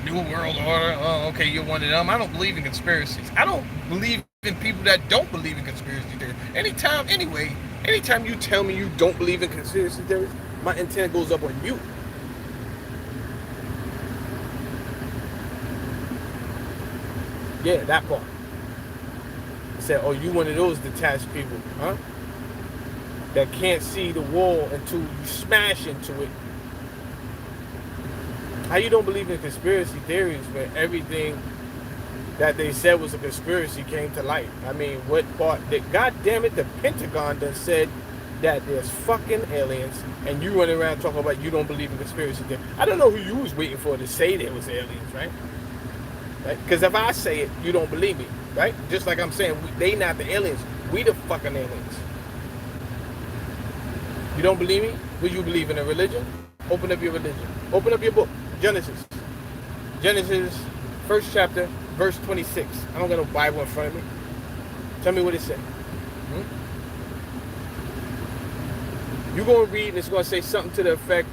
New World Order? Oh, okay, you're one of them. I don't believe in conspiracies. I don't believe in people that don't believe in conspiracy theories. Anytime you tell me you don't believe in conspiracy theories, my antenna goes up on you. Yeah, that part. I said, oh, you one of those detached people, huh? That can't see the wall until you smash into it. How you don't believe in conspiracy theories when everything that they said was a conspiracy came to light? I mean, what part? God damn it, the Pentagon done said that there's fucking aliens, and you running around talking about you don't believe in conspiracy theories. I don't know who you was waiting for to say there was aliens, right? Because if I say it, you don't believe me, right? Just like I'm saying, they not the aliens. We the fucking aliens. You don't believe me? Will you believe in a religion? Open up your religion. Open up your book. Genesis, first chapter, verse 26. I don't got no Bible in front of me. Tell me what it said. You're going to read and it's going to say something to the effect,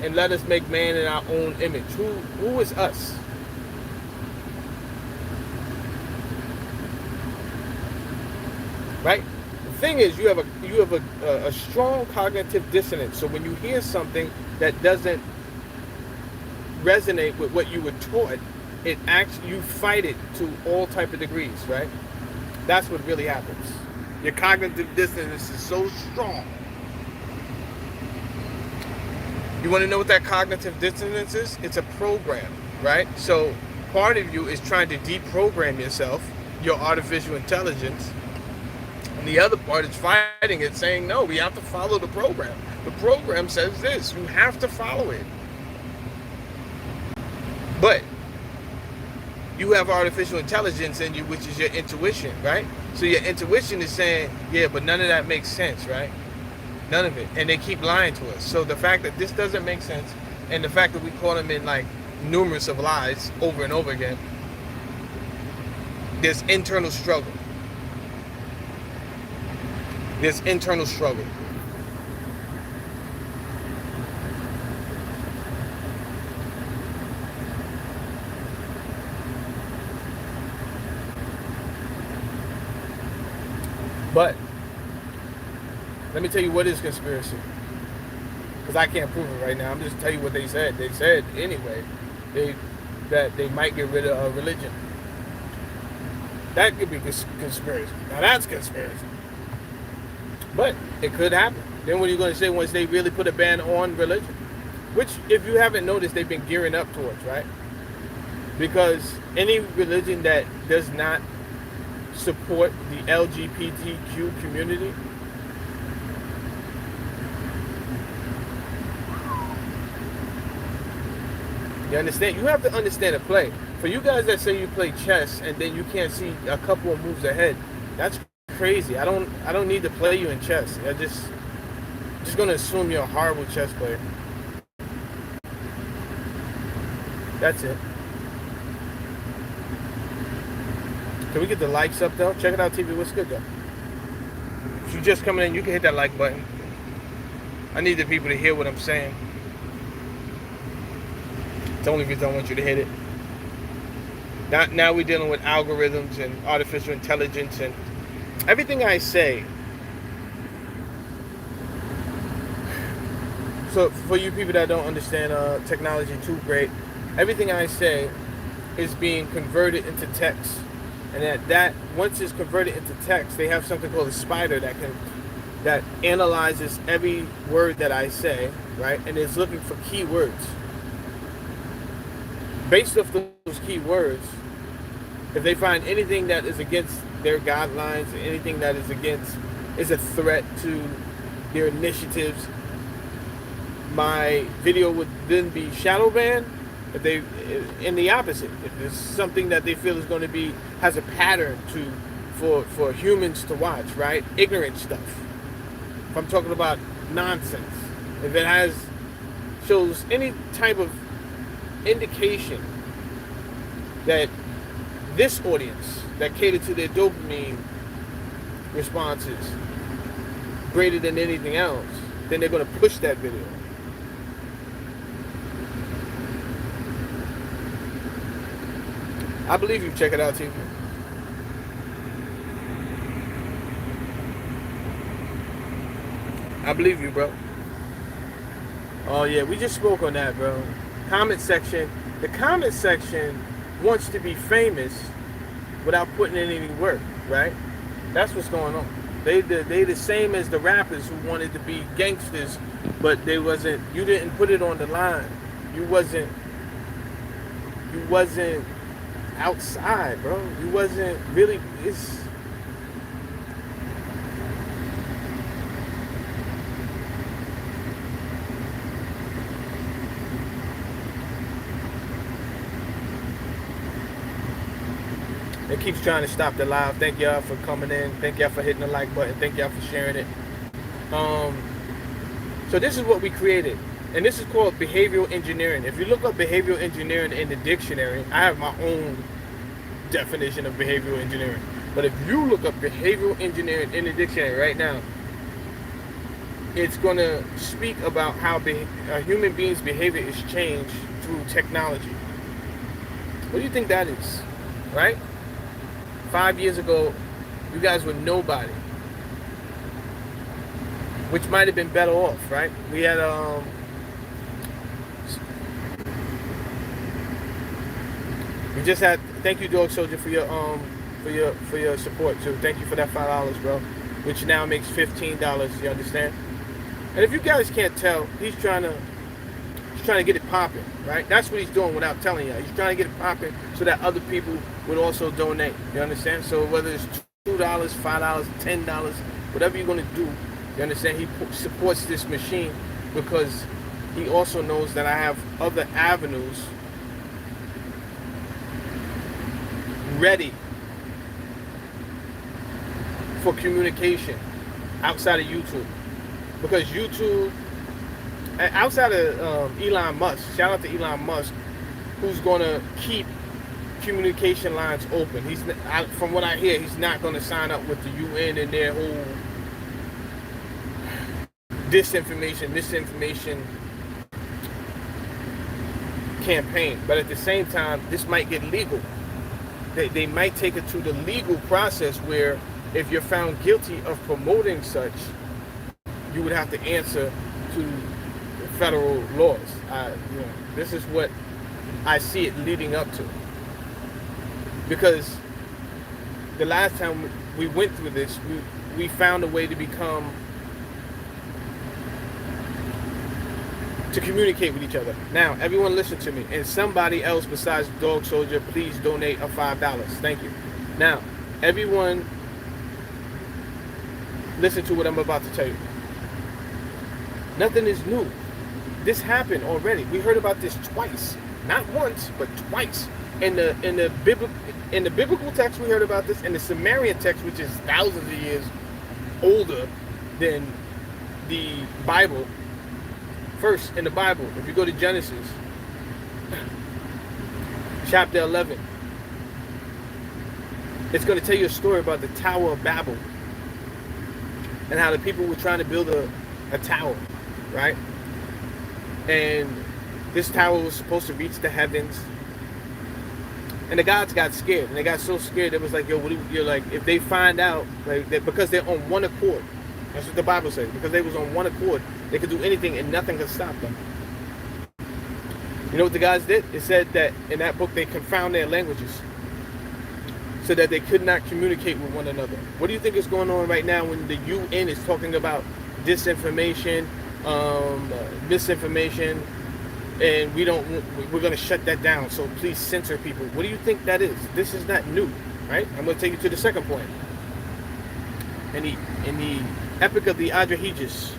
and let us make man in our own image. Who is us? Right? The thing is, you have a strong cognitive dissonance. So when you hear something that doesn't resonate with what you were taught, you fight it to all type of degrees, right? That's what really happens. Your cognitive dissonance is so strong. You want to know what that cognitive dissonance is? It's a program, right? So part of you is trying to deprogram yourself, your artificial intelligence, and the other part is fighting it, saying, no, we have to follow the program. The program says this. You have to follow it. But you have artificial intelligence in you, which is your intuition, right? So your intuition is saying, yeah, but none of that makes sense, right? None of it. And they keep lying to us. So the fact that this doesn't make sense, and the fact that we call them in like numerous of lies over and over again, there's internal struggle. There's internal struggle. But let me tell you what is conspiracy, because I can't prove it right now. I'm just telling you what they said. They said anyway. that they might get rid of religion. That could be conspiracy. Now that's conspiracy. But it could happen. Then what are you going to say once they really put a ban on religion? Which, if you haven't noticed, they've been gearing up towards, right? Because any religion that does not support the LGBTQ community, you understand? You have to understand the play. For you guys that say you play chess and then you can't see a couple of moves ahead, that's crazy. I don't need to play you in chess. I'm just gonna assume you're a horrible chess player. That's it. Can we get the likes up though? Check it out, TV. What's good though? If you're just coming in, you can hit that like button. I need the people to hear what I'm saying. It's the only reason I want you to hit it. Now we're dealing with algorithms and artificial intelligence, and everything I say. So for you people that don't understand technology too great, everything I say is being converted into text, and that once it's converted into text, they have something called a spider that analyzes every word that I say, right, and is looking for keywords. Based off those keywords, if they find anything that is against their guidelines, anything that is a threat to their initiatives, my video would then be shadow banned. If they, in the opposite, if there's something that they feel is going to has a pattern for humans to watch, right? Ignorant stuff. If I'm talking about nonsense, if it shows any type of indication that this audience that cater to their dopamine responses greater than anything else, then they're going to push that video. I believe you. Check it out, TV. I believe you, bro. Oh yeah, we just spoke on that, bro. Comment section. The comment section wants to be famous without putting in any work, right? That's what's going on. They the same as the rappers who wanted to be gangsters, but they wasn't. You didn't put it on the line. You wasn't outside, bro. You wasn't really. It keeps trying to stop the live. Thank y'all for coming in. Thank y'all for hitting the like button. Thank y'all for sharing it. So this is what we created. And this is called behavioral engineering. If you look up behavioral engineering in the dictionary, I have my own definition of behavioral engineering. But if you look up behavioral engineering in the dictionary right now, it's going to speak about how a human being's behavior is changed through technology. What do you think that is? Right? 5 years ago, you guys were nobody. Which might have been better off, right? We had we just had, thank you Dog Soldier for your support too. Thank you for that $5, bro. Which now makes $15, you understand? And if you guys can't tell, he's trying to get it popping, right? That's what he's doing without telling you. He's trying to get it popping so that other people would also donate. You understand? So whether it's $2, $5, $10, whatever you're going to do, you understand? He supports this machine because he also knows that I have other avenues ready for communication outside of YouTube. Because YouTube, outside of Elon Musk, shout out to Elon Musk, who's going to keep communication lines open. From what I hear, he's not going to sign up with the UN and their whole misinformation campaign. But at the same time, this might get legal. They might take it to the legal process where if you're found guilty of promoting such, you would have to answer to federal laws. This is what I see it leading up to. Because the last time we went through this, we found a way to communicate with each other. Now, everyone listen to me. And somebody else besides Dog Soldier, please donate a $5. Thank you. Now, everyone listen to what I'm about to tell you. Nothing is new. This happened already. We heard about this twice. Not once, but twice. In the biblical text, we heard about this. In the Sumerian text, which is thousands of years older than the Bible. First, in the Bible, if you go to Genesis, chapter 11, it's going to tell you a story about the Tower of Babel and how the people were trying to build a tower, right? And this tower was supposed to reach the heavens. And the gods got scared, and they got so scared it was like, yo, you're like, if they find out, like, because they're on one accord, that's what the Bible says, because they was on one accord, they could do anything and nothing could stop them. You know what the guys did? It said that in that book they confound their languages so that they could not communicate with one another. What do you think is going on right now when the UN is talking about disinformation, misinformation, and we're going to shut that down, so please censor people? What do you think that is? This is not new, right? I'm going to take you to the second point. In the Epic of the Adrahegis,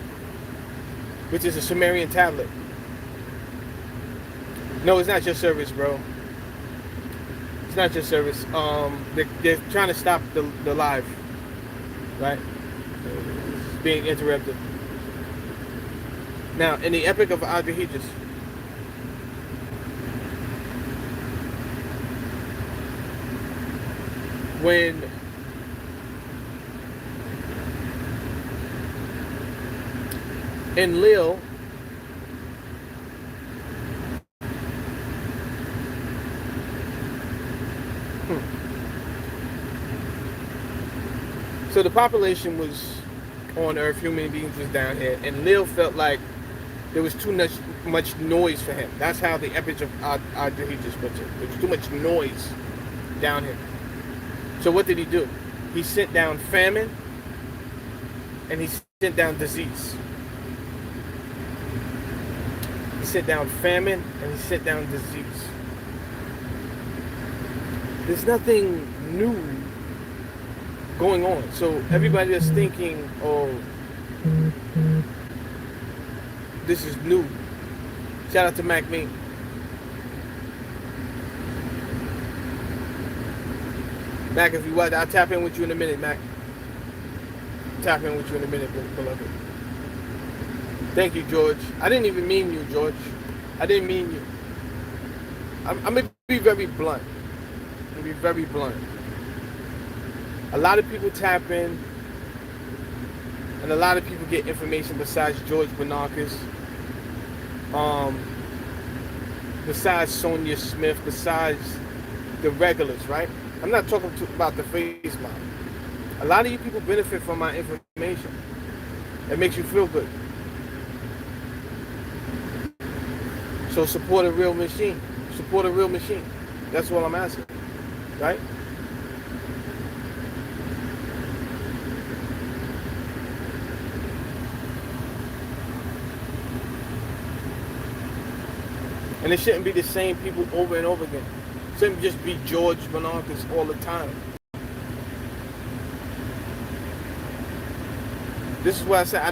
which is a Sumerian tablet. No, it's not your service, bro. It's not your service. They're trying to stop the live, right? It's being interrupted. Now, in the Epic of Adrahegis, when Enlil so the population was on Earth, human beings was down here, and Enlil felt like there was too much noise for him. That's how the Epic of Adrahegis puts it. There was too much noise down here. So what did he do? He sent down famine, and he sent down disease. He sent down famine, and he sent down disease. There's nothing new going on. So everybody is thinking, oh, this is new. Shout out to Mac Me. Mac, if you watch, I'll tap in with you in a minute, Mac. Tap in with you in a minute, beloved. Thank you, George. I didn't even mean you, George. I didn't mean you. I'm going to be very blunt. I'm going to be very blunt. A lot of people tap in, and a lot of people get information besides George Bernanke, besides Sonia Smith, besides the regulars, right? I'm not talking about the face model. A lot of you people benefit from my information. It makes you feel good. So support a real machine. Support a real machine. That's all I'm asking, right? And it shouldn't be the same people over and over again. It shouldn't just be George Bernanke all the time. This is why I said I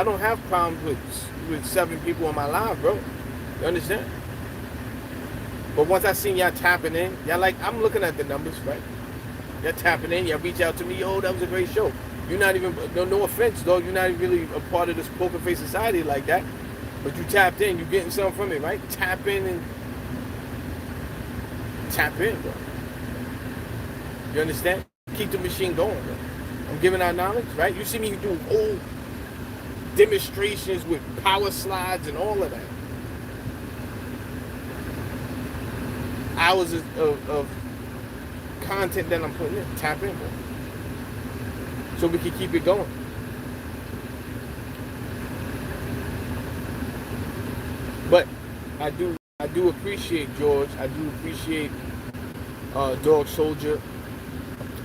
don't have problems with 7 people on my live, bro. You understand? But once I seen y'all tapping in, y'all like, I'm looking at the numbers, right? Y'all tapping in, y'all reach out to me, yo, that was a great show. You're not even, no offense, dog, you're not even really a part of this Poker Face Society like that. But you tapped in, you're getting something from it, right? Tap in, bro. You understand? Keep the machine going, bro. I'm giving out knowledge, right? You see me do whole demonstrations with power slides and all of that. Hours of content that I'm putting in. Tap in, bro. So we can keep it going. But I do I do appreciate George. I do appreciate Dog Soldier,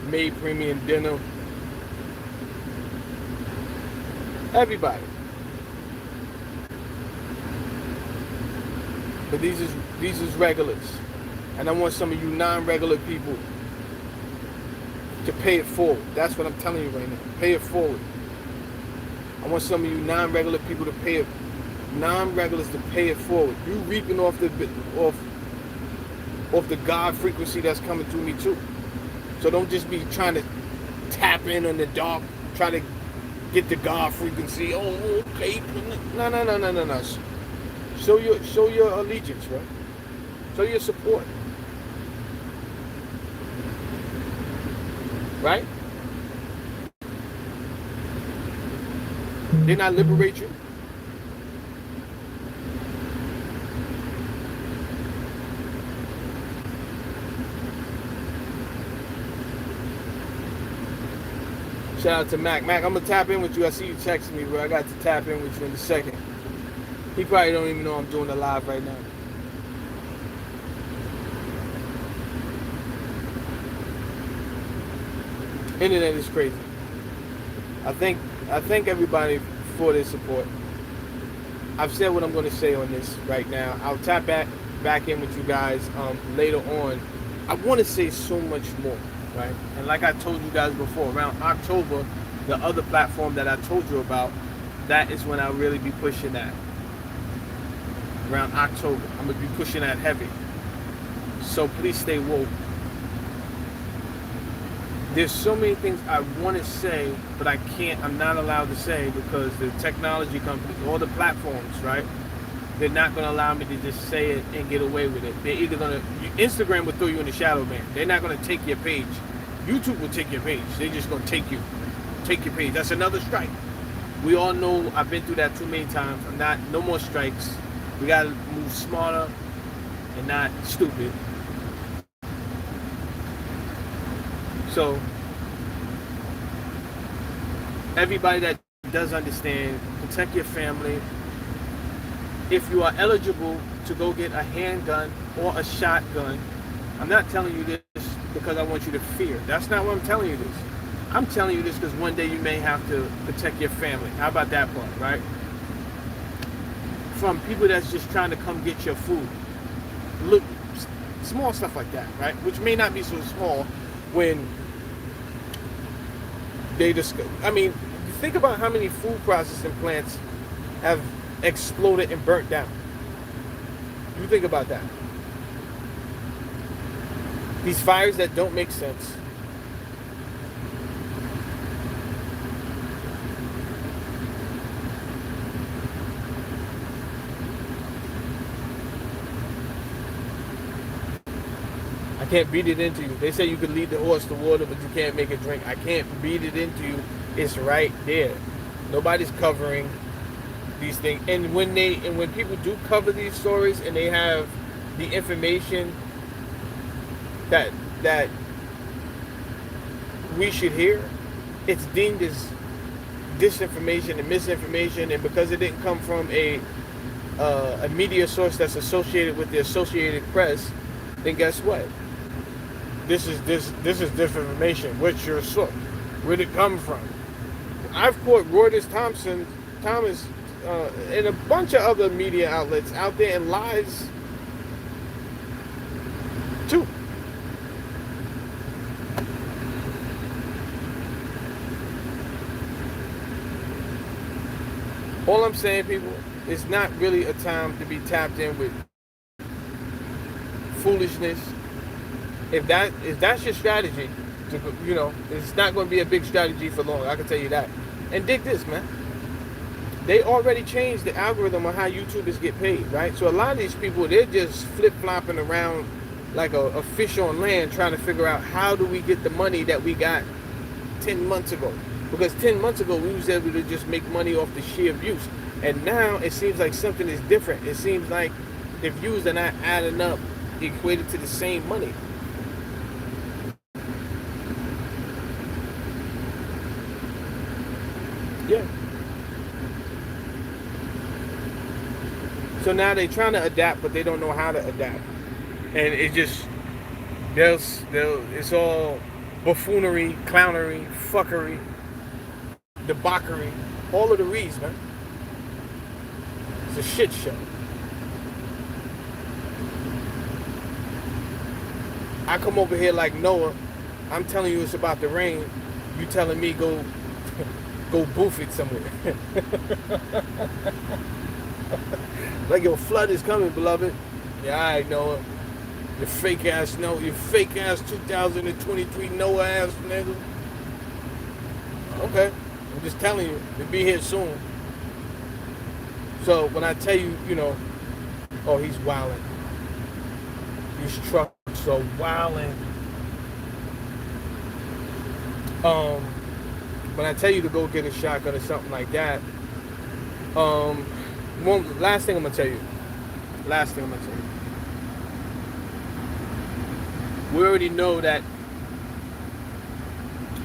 Made Premium Dinner, everybody. But these is regulars, and I want some of you non-regular people to pay it forward. That's what I'm telling you right now. Pay it forward. I want some of you non-regular people to pay it, non-regulars to pay it forward. You reaping off the God frequency that's coming through me too. So don't just be trying to tap in the dark, try to get the God frequency. Oh, okay. No. Show your allegiance, right? Show your support. Right? Didn't I liberate you? Shout out to Mac. Mac, I'm gonna tap in with you. I see you texting me, bro. I got to tap in with you in a second. He probably don't even know I'm doing the live right now. Internet is crazy. I thank everybody for their support. I've said what I'm going to say on this right now. I'll tap back in with you guys later on. I want to say so much more, right? And like I told you guys before, around October, the other platform that I told you about, that is when I'll really be pushing that. Around October, I'm going to be pushing that heavy. So please stay woke. There's so many things I want to say, but I can't, I'm not allowed to say because the technology companies, all the platforms, right? They're not going to allow me to just say it and get away with it. They're either going to, Instagram will throw you in the shadow ban. They're not going to take your page. YouTube will take your page. They're just going to take your page. That's another strike. We all know, I've been through that too many times. No more strikes. We got to move smarter and not stupid. So, everybody that does understand, protect your family. If you are eligible to go get a handgun or a shotgun, I'm not telling you this because I want you to fear. That's not what I'm telling you this. I'm telling you this because one day you may have to protect your family. How about that part, right? From people that's just trying to come get your food. Look, small stuff like that, right? Which may not be so small when they discuss. I mean, think about how many food processing plants have exploded and burnt down. You think about that. These fires that don't make sense. I can't beat it into you. They say you can lead the horse to water, but you can't make it drink. I can't beat it into you. It's right there. Nobody's covering these things. And when people do cover these stories and they have the information that we should hear, it's deemed as disinformation and misinformation. And because it didn't come from a media source that's associated with the Associated Press, then guess what? This is disinformation. What's your source? Where'd it come from? I've caught Reuters, Thomas, and a bunch of other media outlets out there in lies too. All I'm saying, people, it's not really a time to be tapped in with foolishness. If that's your strategy, it's not going to be a big strategy for long. I can tell you that. And dig this, man. They already changed the algorithm on how YouTubers get paid, right? So a lot of these people, they're just flip-flopping around like a fish on land trying to figure out how do we get the money that we got 10 months ago. Because 10 months ago, we was able to just make money off the sheer views. And now it seems like something is different. It seems like the views are not adding up equated to the same money. Yeah. So now they're trying to adapt, but they don't know how to adapt. And it just, it's all buffoonery, clownery, fuckery, debauchery, all of the reasons, man. It's a shit show. I come over here like Noah. I'm telling you it's about to rain. You telling me go boof it somewhere. Like your flood is coming, beloved. Yeah, I know it. Your fake ass 2023 Noah ass nigga. Okay, I'm just telling you, it'll be here soon. So when I tell you, oh, he's wilding. These trucks are wilding. When I tell you to go get a shotgun or something like that, last thing I'm gonna tell you. We already know that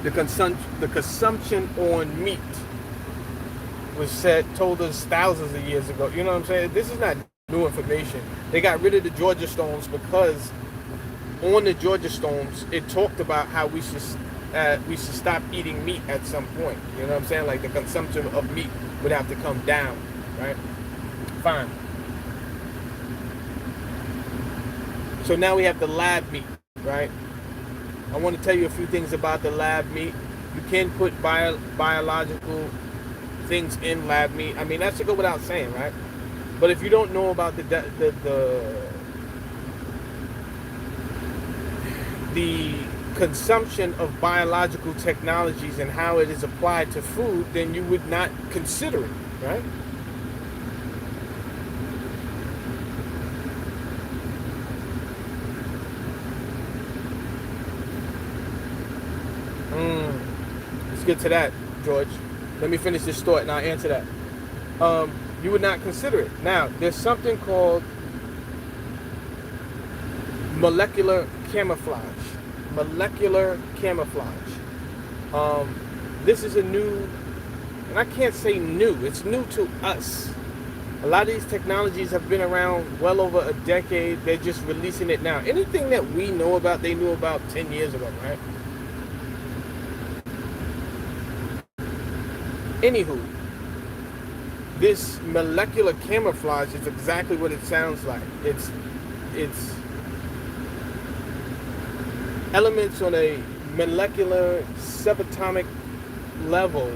the consumption on meat was told us thousands of years ago. You know what I'm saying? This is not new information. They got rid of the Georgia Stones because on the Georgia Stones it talked about how we should stop eating meat at some point. You know what I'm saying? Like the consumption of meat would have to come down, right? Fine. So now we have the lab meat, right? I want to tell you a few things about the lab meat. You can put biological things in lab meat. I mean, that should go without saying, right? But if you don't know about the consumption of biological technologies and how it is applied to food, then you would not consider it, right? Let's get to that, George. Let me finish this thought and I'll answer that. You would not consider it. Now, there's something called molecular camouflage. This is a new, and I can't say new, it's new to us. A lot of these technologies have been around well over a decade. They're just releasing it now. Anything that we know about, they knew about 10 years ago, right? Anywho, this molecular camouflage is exactly what it sounds like. It's elements on a molecular subatomic level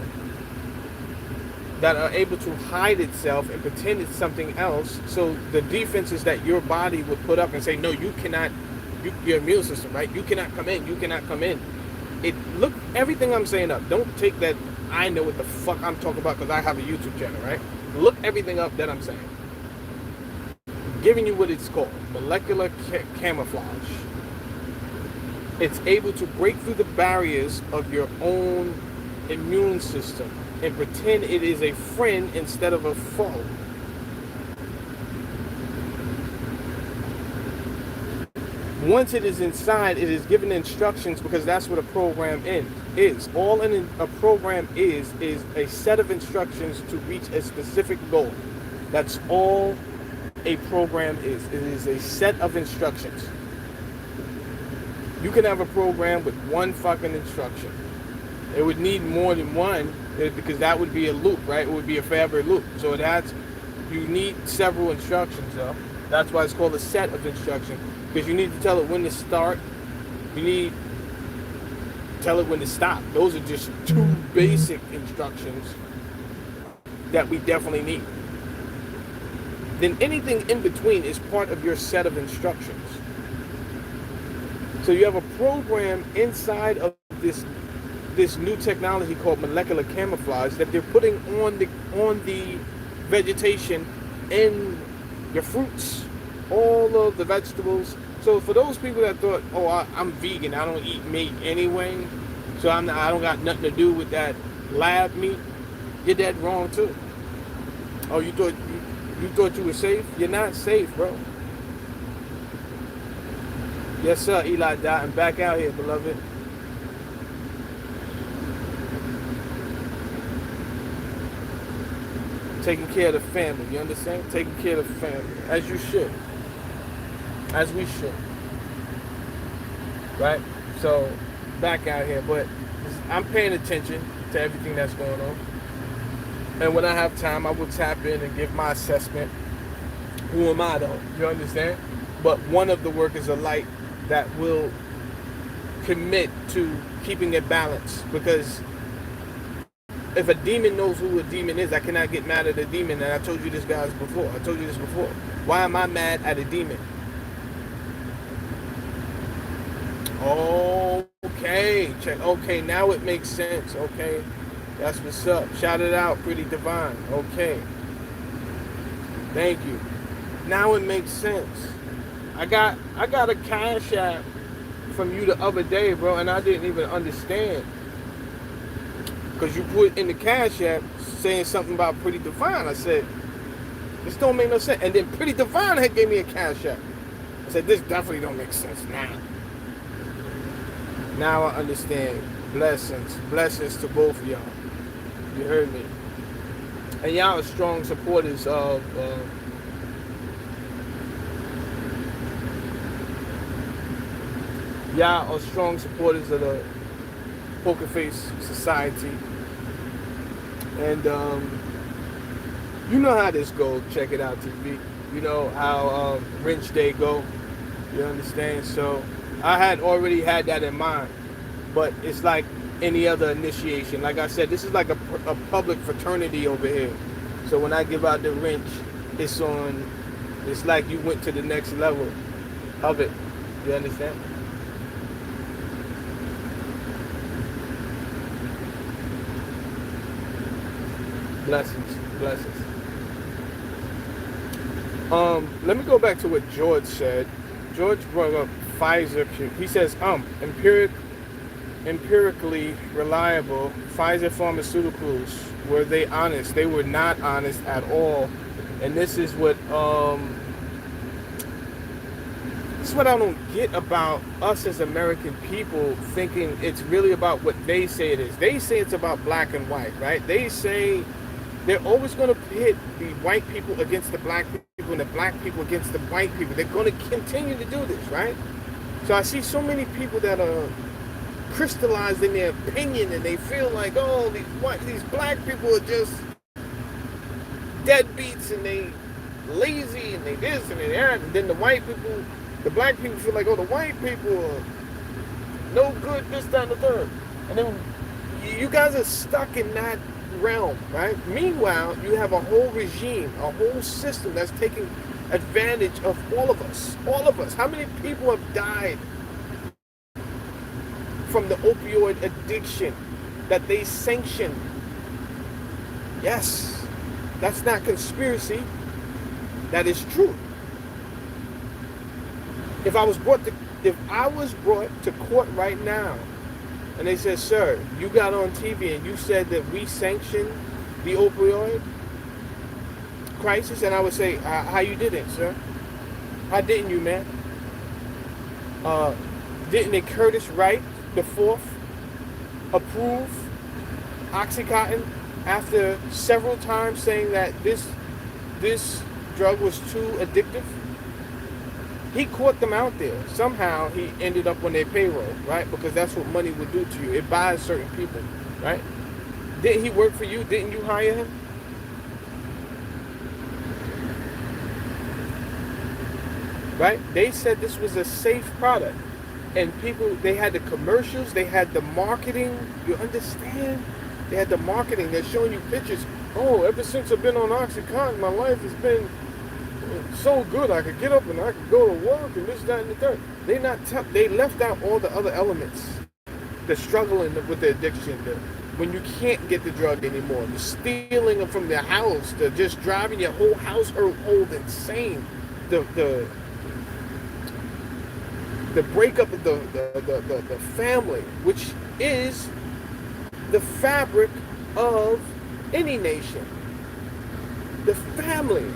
that are able to hide itself and pretend it's something else. So the defenses that your body would put up and say, no, you cannot, your immune system, right? You cannot come in. Look everything I'm saying up. Don't take that I know what the fuck I'm talking about because I have a YouTube channel, right? Look everything up that I'm saying. I'm giving you what it's called, molecular camouflage. It's able to break through the barriers of your own immune system and pretend it is a friend instead of a foe. Once it is inside, it is given instructions because that's what a program is. All a program is a set of instructions to reach a specific goal. That's all a program is. It is a set of instructions. You can have a program with one fucking instruction. It would need more than one because that would be a loop, right? It would be a forever loop. So you need several instructions though. That's why it's called a set of instructions. Because you need to tell it when to start. You need to tell it when to stop. Those are just two basic instructions that we definitely need. Then anything in between is part of your set of instructions. So you have a program inside of this new technology called molecular camouflage that they're putting on the vegetation in your fruits, all of the vegetables. So for those people that thought, oh, I'm vegan, I don't eat meat anyway, so I don't got nothing to do with that lab meat, you're dead wrong too. Oh, you thought you were safe? You're not safe, bro. Yes, sir, Eli Dot. I'm back out here, beloved. Taking care of the family, you understand? Taking care of the family, as you should. As we should. Right? So, back out here. But I'm paying attention to everything that's going on. And when I have time, I will tap in and give my assessment. Who am I, though? You understand? But one of the workers of light that will commit to keeping it balanced. Because if a demon knows who a demon is, I cannot get mad at a demon. And I told you this, guys, before. I told you this before. Why am I mad at a demon? Okay. Check. Okay, now it makes sense. Okay. That's what's up. Shout it out, Pretty Divine. Okay. Thank you. Now it makes sense. I got a cash app from you the other day, bro, and I didn't even understand. Because you put in the cash app saying something about Pretty Divine. I said, this don't make no sense. And then Pretty Divine had gave me a cash app. I said, this definitely don't make sense now. Now I understand. Blessings. Blessings to both of y'all. You heard me. And y'all are strong supporters of y'all are strong supporters of the Poker Face Society. And you know how this goes. Check it out, TV. You know how Wrench Day go. You understand? So I had already had that in mind. But it's like any other initiation. Like I said, this is like a public fraternity over here. So when I give out the wrench, it's like you went to the next level of it. You understand? Blessings, blessings. Let me go back to what George said. George brought up Pfizer. He says, empirically reliable. Pfizer Pharmaceuticals, were they honest? They were not honest at all. And this is what I don't get about us as American people thinking it's really about what they say it is. They say it's about black and white, right? They say they're always going to pit the white people against the black people and the black people against the white people. They're going to continue to do this, right? So I see so many people that are crystallized in their opinion, and they feel like, oh, these black people are just deadbeats, and they lazy, and they this and they that, and then the black people feel like, oh, the white people are no good, this, that, and the third. And then you guys are stuck in that realm, right? Meanwhile, you have a whole regime, a whole system that's taking advantage of all of us. All of us. How many people have died from the opioid addiction that they sanction? Yes, that's not conspiracy. That is true. If I was brought to court right now, and they said, sir, you got on TV and you said that we sanctioned the opioid crisis, and I would say, how you did it, sir? How didn't you, man? Didn't they Curtis Wright the fourth approve Oxycontin after several times saying that this drug was too addictive? He caught them out there. Somehow he ended up on their payroll, right? Because that's what money would do to you. It buys certain people, right? Didn't he work for you? Didn't you hire him? Right? They said this was a safe product. And people, they had the commercials, they had the marketing. You understand? They had the marketing. They're showing you pictures. Oh, ever since I've been on Oxycontin, my life has been so good. I could get up and I could go to work and this, that, and the third. They left out all the other elements. The struggling with the addiction, when you can't get the drug anymore, the stealing them from their house, the just driving your whole household insane, the breakup of the family, which is the fabric of any nation. The family.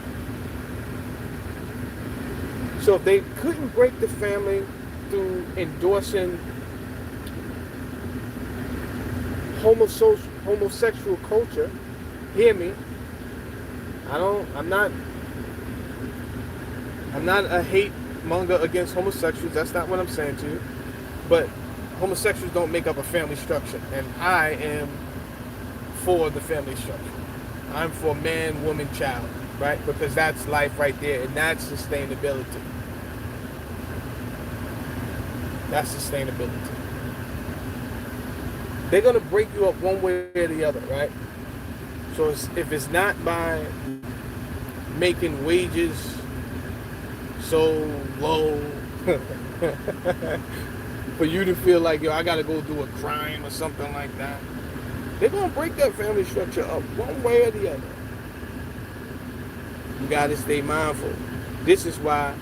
So if they couldn't break the family through endorsing homosexual culture, hear me, I'm not a hate monger against homosexuals. That's not what I'm saying to you. But homosexuals don't make up a family structure. And I am for the family structure. I'm for man, woman, child, right? Because that's life right there. And that's sustainability. That's sustainability. They're going to break you up one way or the other, right? So if it's not by making wages so low for you to feel like, yo, I got to go do a crime or something like that, they're going to break that family structure up one way or the other. You got to stay mindful. This is why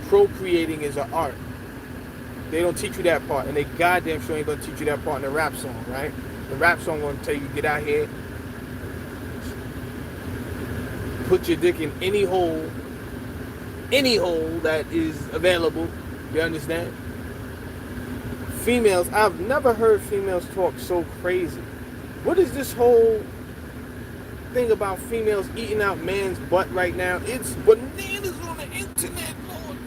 procreating is an art. They don't teach you that part, and they goddamn sure ain't gonna teach you that part in the rap song, right? The rap song gonna tell you, get out here, put your dick in any hole that is available. You understand? Females, I've never heard females talk so crazy. What is this whole thing about females eating out man's butt right now? It's bananas on the internet, Lord.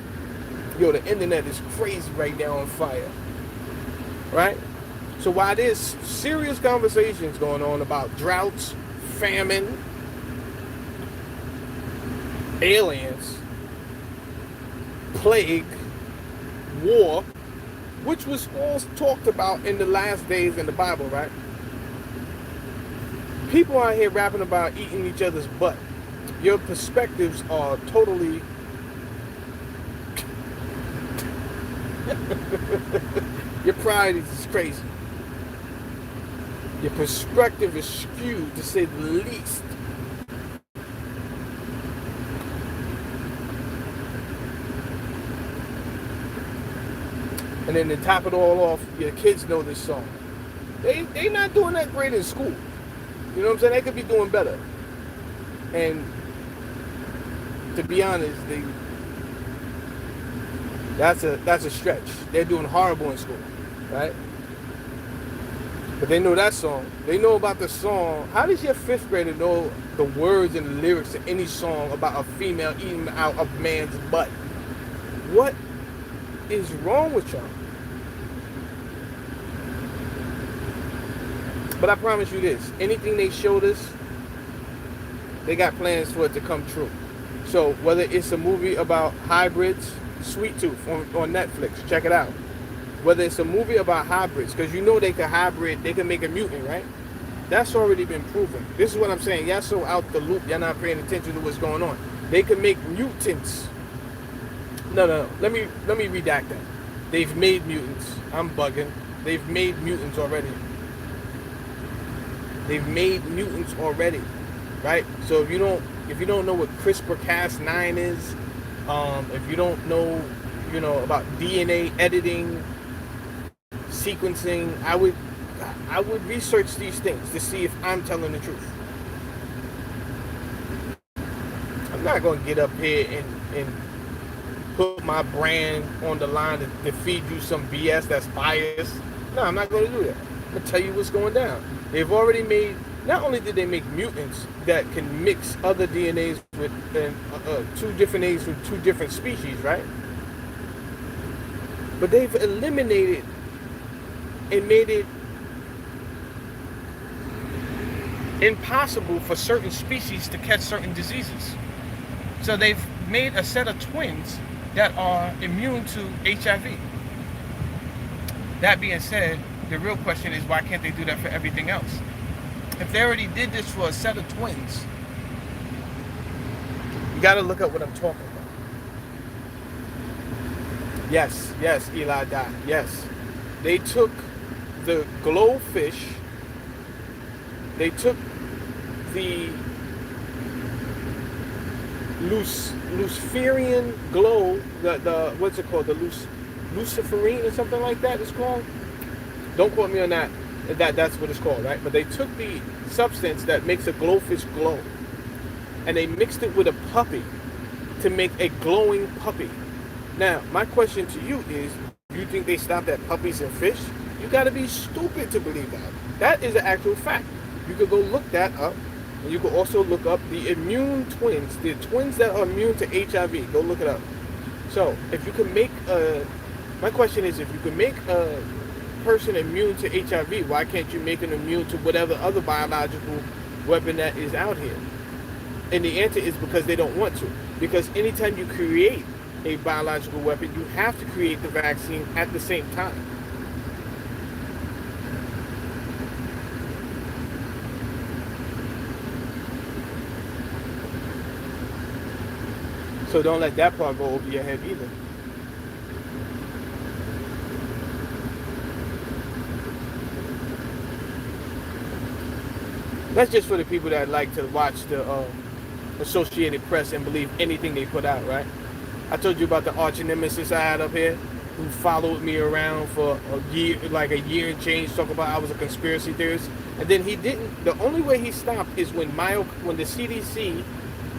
Yo, the internet is crazy right now, on fire. Right? So while there's serious conversations going on about droughts, famine, aliens, plague, war, which was all talked about in the last days in the Bible, right? People out here rapping about eating each other's butt. Your perspectives are totally your pride is crazy. Your perspective is skewed, to say the least. And then to top it all off, your kids know this song. They not doing that great in school. You know what I'm saying? They could be doing better. And to be honest, that's a stretch. They're doing horrible in school, right? But they know that song. They know about the song. How does your fifth grader know the words and the lyrics to any song about a female eating out a man's butt? What is wrong with y'all? But I promise you this, anything they showed us, they got plans for it to come true. So whether it's a movie about hybrids, Sweet Tooth on Netflix, check it out. Whether it's a movie about hybrids, because you know they can hybrid, they can make a mutant, right? That's already been proven. This is what I'm saying. Y'all so out the loop, y'all not paying attention to what's going on. They can make mutants. No. Let me redact that. They've made mutants. I'm bugging. They've made mutants already. They've made mutants already, right? So if you don't know what CRISPR-Cas9 is, if you don't know, about DNA editing, sequencing, I would research these things to see if I'm telling the truth. I'm not gonna get up here and put my brand on the line to feed you some BS that's biased. No, I'm not gonna do that. I'm gonna tell you what's going down. They've already made, not only did they make mutants that can mix other DNAs with two different A's from two different species, right? But they've eliminated and made it impossible for certain species to catch certain diseases. So they've made a set of twins that are immune to HIV. That being said, the real question is, why can't they do that for everything else? If they already did this for a set of twins, you got to look at what I'm talking about. Yes, Eli died. Yes. They took the glowfish, they took the Luciferian glow, the what's it called? The luciferine or something like that it's called. Don't quote me on that. That's what it's called, right? But they took the substance that makes a glowfish glow, and they mixed it with a puppy to make a glowing puppy. Now, my question to you is, do you think they stopped at puppies and fish? You got to be stupid to believe that. That is an actual fact. You could go look that up. And you can also look up the immune twins, the twins that are immune to HIV. Go look it up. So, if you can make my question is, if you can make a person immune to HIV, why can't you make them immune to whatever other biological weapon that is out here? And the answer is because they don't want to. Because anytime you create a biological weapon, you have to create the vaccine at the same time. So don't let that part go over your head either. That's just for the people that like to watch the Associated Press and believe anything they put out, right? I told you about the arch nemesis I had up here who followed me around for a year, like a year and change, talking about I was a conspiracy theorist. And then he didn't, the only way he stopped is when the CDC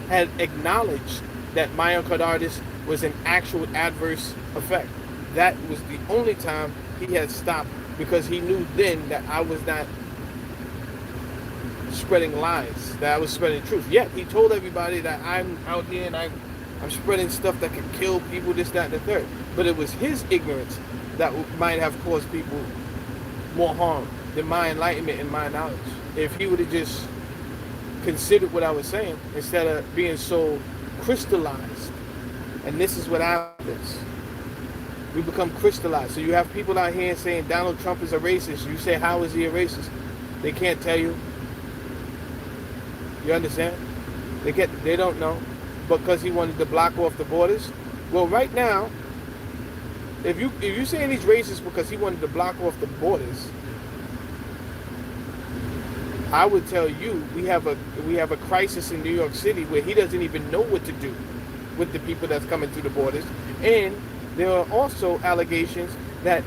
had acknowledged that myocarditis was an actual adverse effect. That was the only time he had stopped, because he knew then that I was not spreading lies, that I was spreading truth. Yeah, he told everybody that I'm out here and I'm spreading stuff that could kill people, this, that, and the third. But it was his ignorance that might have caused people more harm than my enlightenment and my knowledge. If he would have just considered what I was saying instead of being so crystallized. And this is what happens. We become crystallized. So you have people out here saying Donald Trump is a racist. You say, how is he a racist? They can't tell you. You understand? They don't know. Because he wanted to block off the borders. Well, right now, if you're saying he's racist because he wanted to block off the borders, I would tell you we have a crisis in New York City where he doesn't even know what to do with the people that's coming through the borders. And there are also allegations that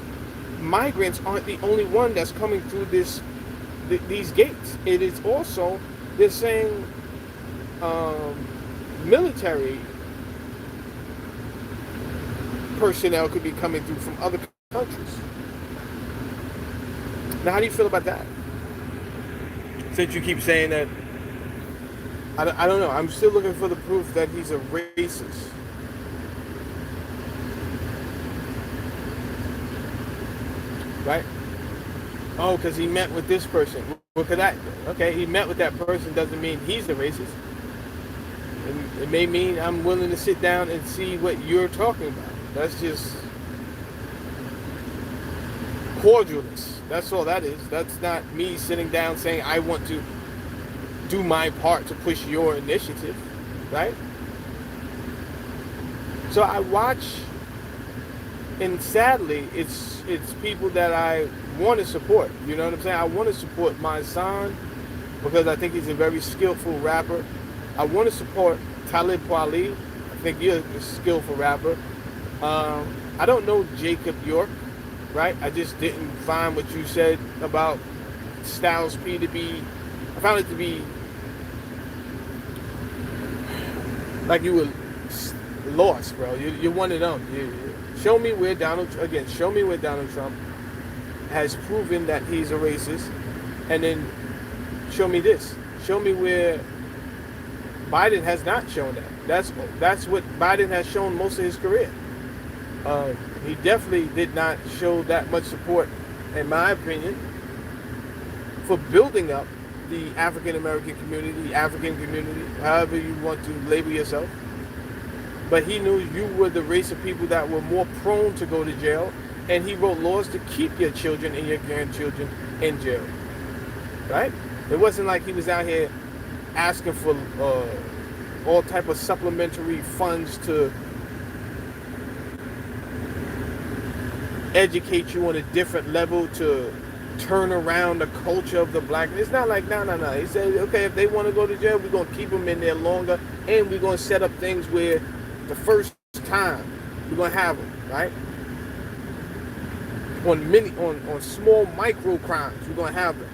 migrants aren't the only one that's coming through these gates. It is also, they're saying military personnel could be coming through from other countries. Now, how do you feel about that? Since you keep saying that, I don't know. I'm still looking for the proof that he's a racist. Right? Oh, because he met with this person. Look at that. Okay, he met with that person doesn't mean he's a racist. It may mean I'm willing to sit down and see what you're talking about. That's just cordialness. That's all that is. That's not me sitting down saying I want to do my part to push your initiative, right? So I watch, and sadly, it's people that I want to support. You know what I'm saying? I want to support my son because I think he's a very skillful rapper. I want to support Talib Kweli. I think you're a skillful rapper. I don't know Jacob York, right? I just didn't find what you said about Styles P to be, I found it to be like you were lost, bro. You're one of them. Show me where Donald Trump has proven that he's a racist, and then show me this. Show me where Biden has not shown that. That's what Biden has shown most of his career. He definitely did not show that much support, in my opinion, for building up the African American community, the African community, however you want to label yourself. But he knew you were the race of people that were more prone to go to jail, and he wrote laws to keep your children and your grandchildren in jail. Right? It wasn't like he was out here asking for all type of supplementary funds to educate you on a different level, to turn around the culture of the black. It's not like, no. He said, okay, if they want to go to jail, we're going to keep them in there longer, and we're going to set up things where the first time we're going to have them, right? On small micro crimes, we're going to have them.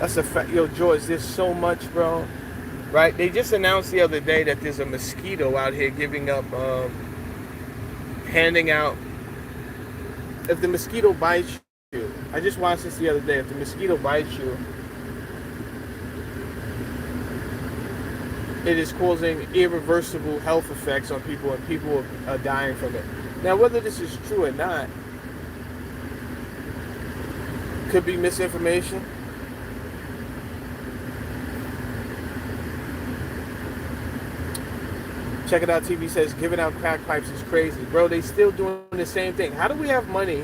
That's a fact. Yo, George, there's so much, bro. Right? They just announced the other day that there's a mosquito out here giving up handing out, if the mosquito bites you, I just watched this the other day, if the mosquito bites you, it is causing irreversible health effects on people, and people are dying from it. Now, whether this is true or not, could be misinformation. Check It Out TV says giving out crack pipes is crazy. Bro, they still doing the same thing. How do we have money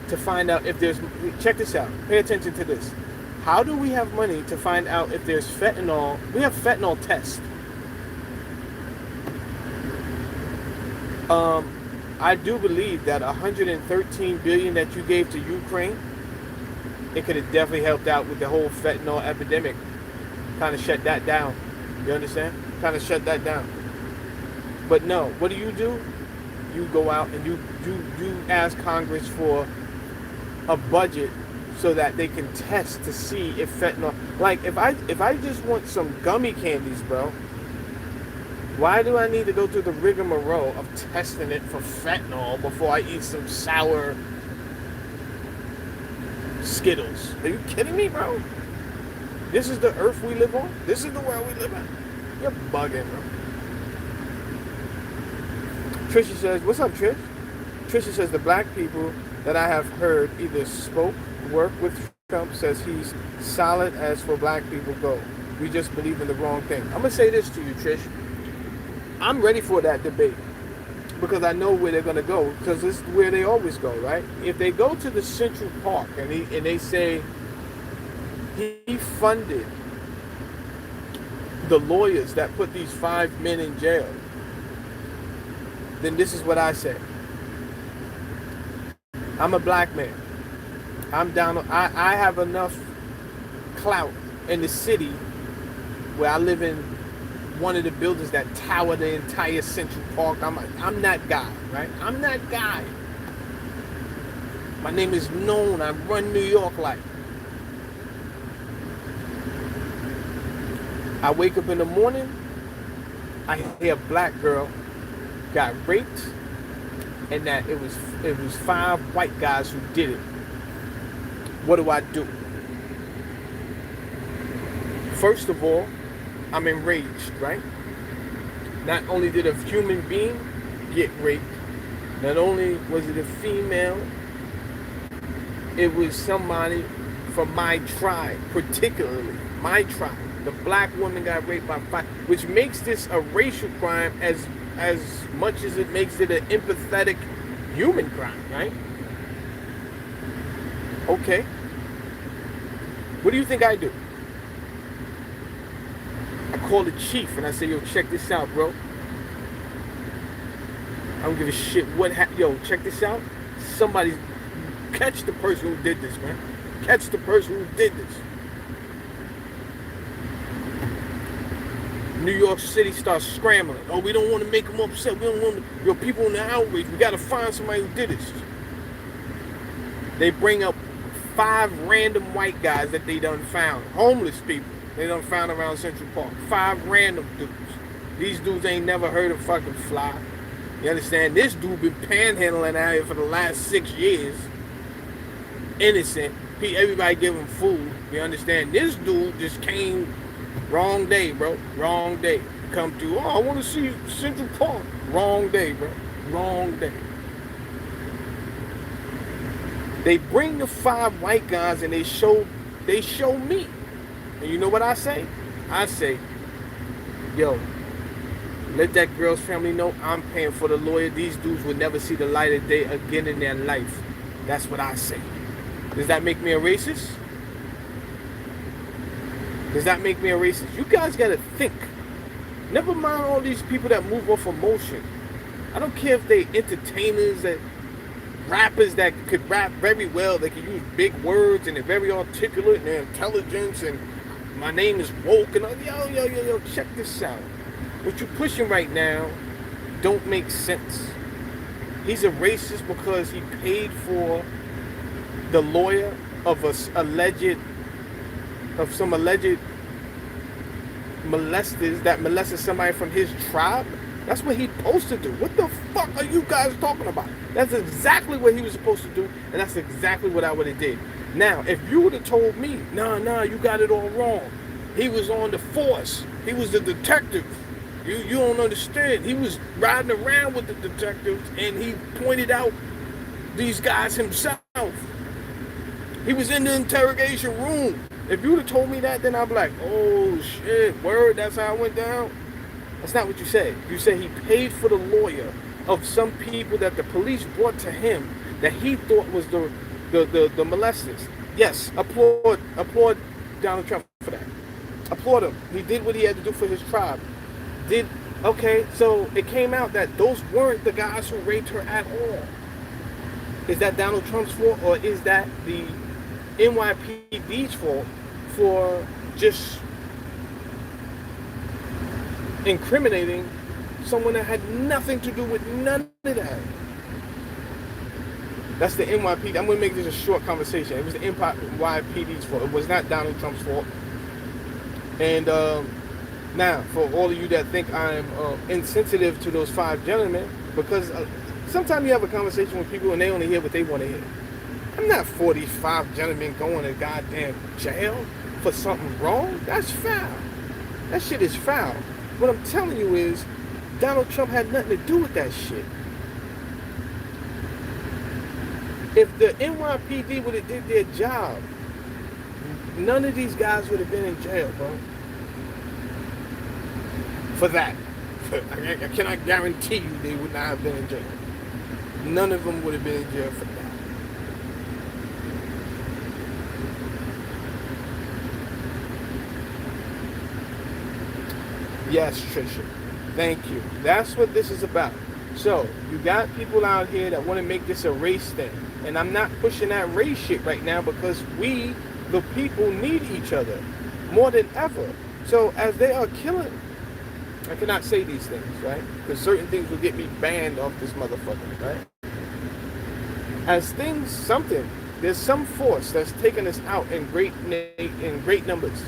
to find out if there's... Check this out. Pay attention to this. How do we have money to find out if there's fentanyl? We have fentanyl tests. I do believe that 113 billion that you gave to Ukraine, it could have definitely helped out with the whole fentanyl epidemic. Kind of shut that down. You understand? Kind of shut that down. But no, what do? You go out and you ask Congress for a budget so that they can test to see if fentanyl... Like, if I just want some gummy candies, bro, why do I need to go through the rigmarole of testing it for fentanyl before I eat some sour Skittles? Are you kidding me, bro? This is the earth we live on? This is the world we live in? You're bugging, bro. Trisha says, what's up, Trish? Trisha says, the black people that I have heard either spoke, work with Trump, says he's solid as for black people go. We just believe in the wrong thing. I'm going to say this to you, Trish. I'm ready for that debate because I know where they're going to go, because this is where they always go, right? If they go to the Central Park and they say he funded the lawyers that put these 5 men in jail, then this is what I say. I'm a black man. I'm down. I have enough clout in the city where I live in one of the buildings that tower the entire Central Park. I'm that guy, right? I'm that guy. My name is known. I run New York like. I wake up in the morning, I hear a black girl got raped, and that it was 5 white guys who did it. What do? First of all, I'm enraged, right? Not only did a human being get raped, not only was it a female, it was somebody from my tribe, particularly my tribe. The black woman got raped by 5, which makes this a racial crime as much as it makes it an empathetic human crime, right? Okay. What do you think I do? I call the chief and I say, yo, check this out, bro. I don't give a shit what yo, check this out. Somebody catch the person who did this, man. Catch the person who did this. New York City starts scrambling. Oh, we don't want to make them upset. We don't want to, your people in the outrage. We got to find somebody who did this. They bring up 5 random white guys that they done found. Homeless people. They done found around Central Park. 5 random dudes. These dudes ain't never heard of fucking fly. You understand? This dude been panhandling out here for the last 6 years. Innocent. Everybody give him food. You understand? This dude just came... Wrong day, bro. Wrong day. Come through. Oh, I want to see Central Park. Wrong day, bro. Wrong day. They bring the 5 white guys and they show me. And you know what I say? I say, yo, let that girl's family know I'm paying for the lawyer. These dudes will never see the light of day again in their life. That's what I say. Does that make me a racist? Does that make me a racist? You guys gotta think. Never mind all these people that move off emotion. I don't care if they entertainers, that rappers that could rap very well, they can use big words and they're very articulate and they're intelligent and my name is woke and yo, check this out. What you're pushing right now don't make sense. He's a racist because he paid for the lawyer of some alleged molesters that molested somebody from his tribe. That's what he's supposed to do. What the fuck are you guys talking about? That's exactly what he was supposed to do, and that's exactly what I would have did. Now, if you would have told me, nah, you got it all wrong. He was on the force. He was the detective. You don't understand. He was riding around with the detectives, and he pointed out these guys himself. He was in the interrogation room. If you would have told me that, then I'd be like, oh shit, word, that's how it went down. That's not what you said. You said he paid for the lawyer of some people that the police brought to him that he thought was the molesters. Yes, applaud Donald Trump for that. Applaud him. He did what he had to do for his tribe. Okay, so it came out that those weren't the guys who raped her at all. Is that Donald Trump's fault, or is that the NYPD's fault for just incriminating someone that had nothing to do with none of that? That's the NYPD. I'm going to make this a short conversation. It was the NYPD's fault. It was not Donald Trump's fault. And now, for all of you that think I'm insensitive to those 5 gentlemen, because sometimes you have a conversation with people and they only hear what they want to hear. I'm not 45 gentlemen going to goddamn jail for something wrong. That's foul. That shit is foul. What I'm telling you is, Donald Trump had nothing to do with that shit. If the NYPD would have did their job, none of these guys would have been in jail, bro. For that. I cannot guarantee you they would not have been in jail. None of them would have been in jail for that. Yes, Trisha. Thank you. That's what this is about. So, you got people out here that want to make this a race thing. And I'm not pushing that race shit right now because we, the people, need each other more than ever. So, as they are killing, I cannot say these things, right? Because certain things will get me banned off this motherfucker, right? As things, there's some force that's taking us out in great numbers.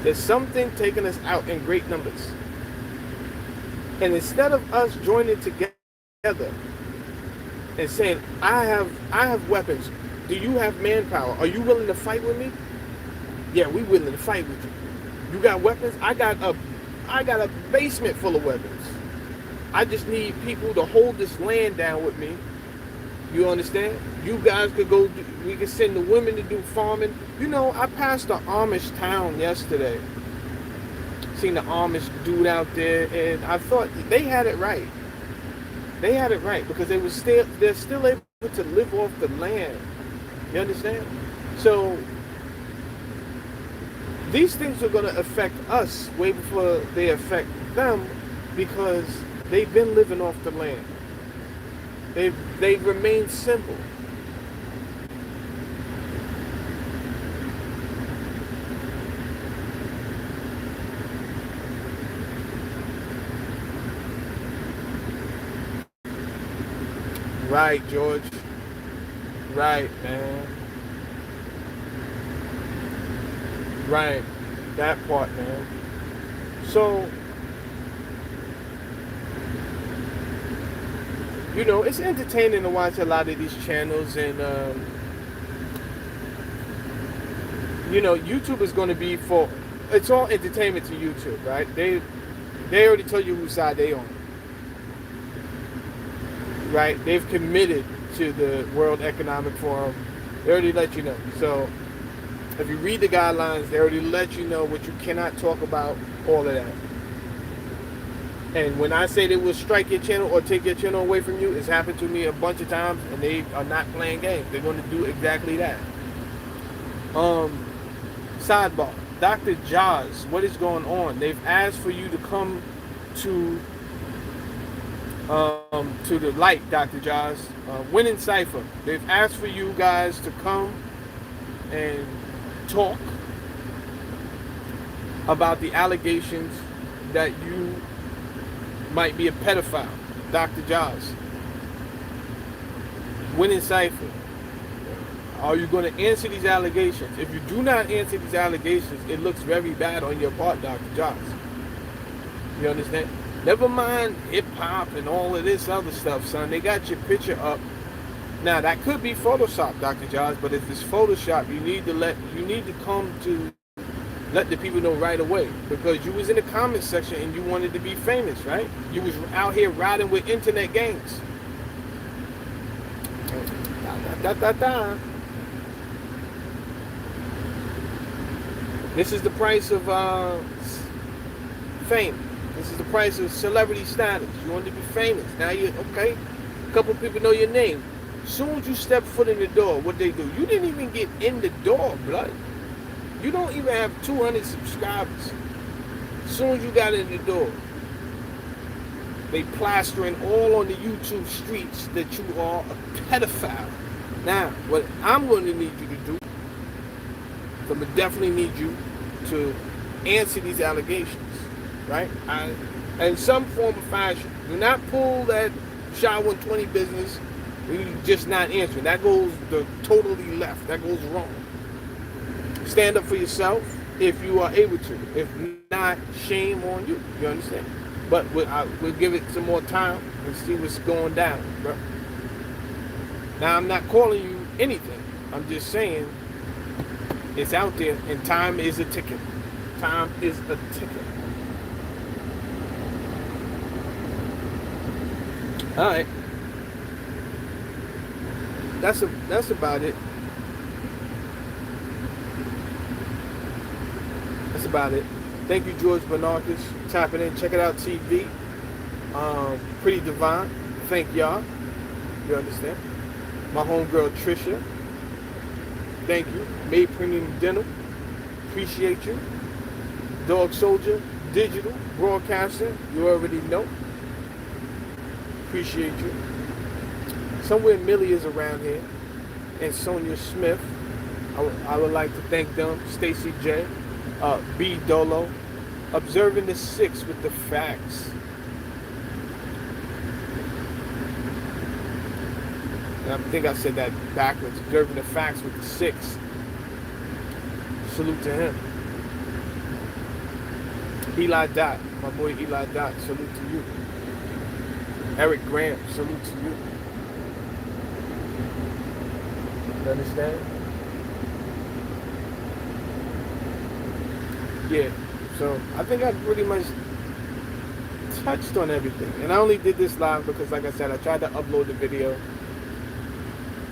There's something taking us out in great numbers. And instead of us joining together and saying, I have weapons. Do you have manpower? Are you willing to fight with me? Yeah, we willing to fight with you. You got weapons? I got a basement full of weapons. I just need people to hold this land down with me. You understand? You guys could go, we could send the women to do farming. You know, I passed the Amish town yesterday. Seen the Amish dude out there, and I thought they had it right. They had it right because they're still able to live off the land. You understand? So these things are going to affect us way before they affect them because they've been living off the land. They've remained simple. Right, George. Right, man. Right. That part, man. So, you know, it's entertaining to watch a lot of these channels, and you know, YouTube is going to be it's all entertainment to YouTube, right? They already tell you whose side they on, right? They've committed to the World Economic Forum. They already let you know. So if you read the guidelines, they already let you know what you cannot talk about, all of that. And when I say they will strike your channel or take your channel away from you, it's happened to me a bunch of times, and they are not playing games. They're going to do exactly that. Sidebar. Dr. Jaws, what is going on? They've asked for you to come to the light, Dr. Jaws. Winning Cypher. They've asked for you guys to come and talk about the allegations that you might be a pedophile. Dr. Jaws. Winning Cypher. Are you going to answer these allegations? If you do not answer these allegations, it looks very bad on your part, Dr. Jaws. You understand? Never mind hip hop and all of this other stuff, son. They got your picture up. Now that could be Photoshop, Dr. Josh, but if it's Photoshop, you need to come to let the people know right away, because you was in the comment section and you wanted to be famous, right? You was out here riding with internet gangs. This is the price of fame. This is the price of celebrity status. You want to be famous. Now you okay. A couple people know your name. As soon as you step foot in the door, what they do? You didn't even get in the door, blood. You don't even have 200 subscribers. As soon as you got in the door, they plastering all on the YouTube streets that you are a pedophile. Now, what I'm going to need you to do, I'm going to definitely need you to answer these allegations, right? In some form or fashion. Do not pull that Shy 120 business and you just not answering. That goes totally left. That goes wrong. Stand up for yourself if you are able to. If not, shame on you. You understand? But we'll give it some more time and see what's going down, bro. Now, I'm not calling you anything. I'm just saying it's out there, and time is a ticket. Time is a ticket. All right. That's about it. That's about it. Thank you, George Bernardes, tapping in. Check it out, TV. Pretty Divine. Thank y'all. You understand? My homegirl Trisha. Thank you. Made Premium Dental. Appreciate you. Dog Soldier Digital Broadcasting. You already know. Appreciate you. Somewhere Millie is around here. And Sonia Smith. I would like to thank them. Stacy J. B. Dolo. Observing the 6 with the facts. And I think I said that backwards. Observing the facts with the 6. Salute to him. Eli Dot. My boy Eli Dot. Salute to you. Eric Graham. Salute to you. You understand? Yeah. So I think I pretty much touched on everything. And I only did this live because, like I said, I tried to upload the video.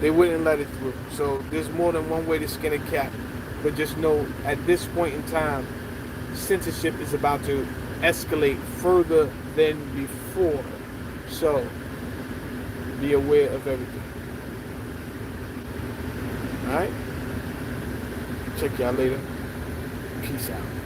They wouldn't let it through. So there's more than one way to skin a cat. But just know, at this point in time, censorship is about to escalate further than before. So be aware of everything. Alright? Check y'all later. Peace out.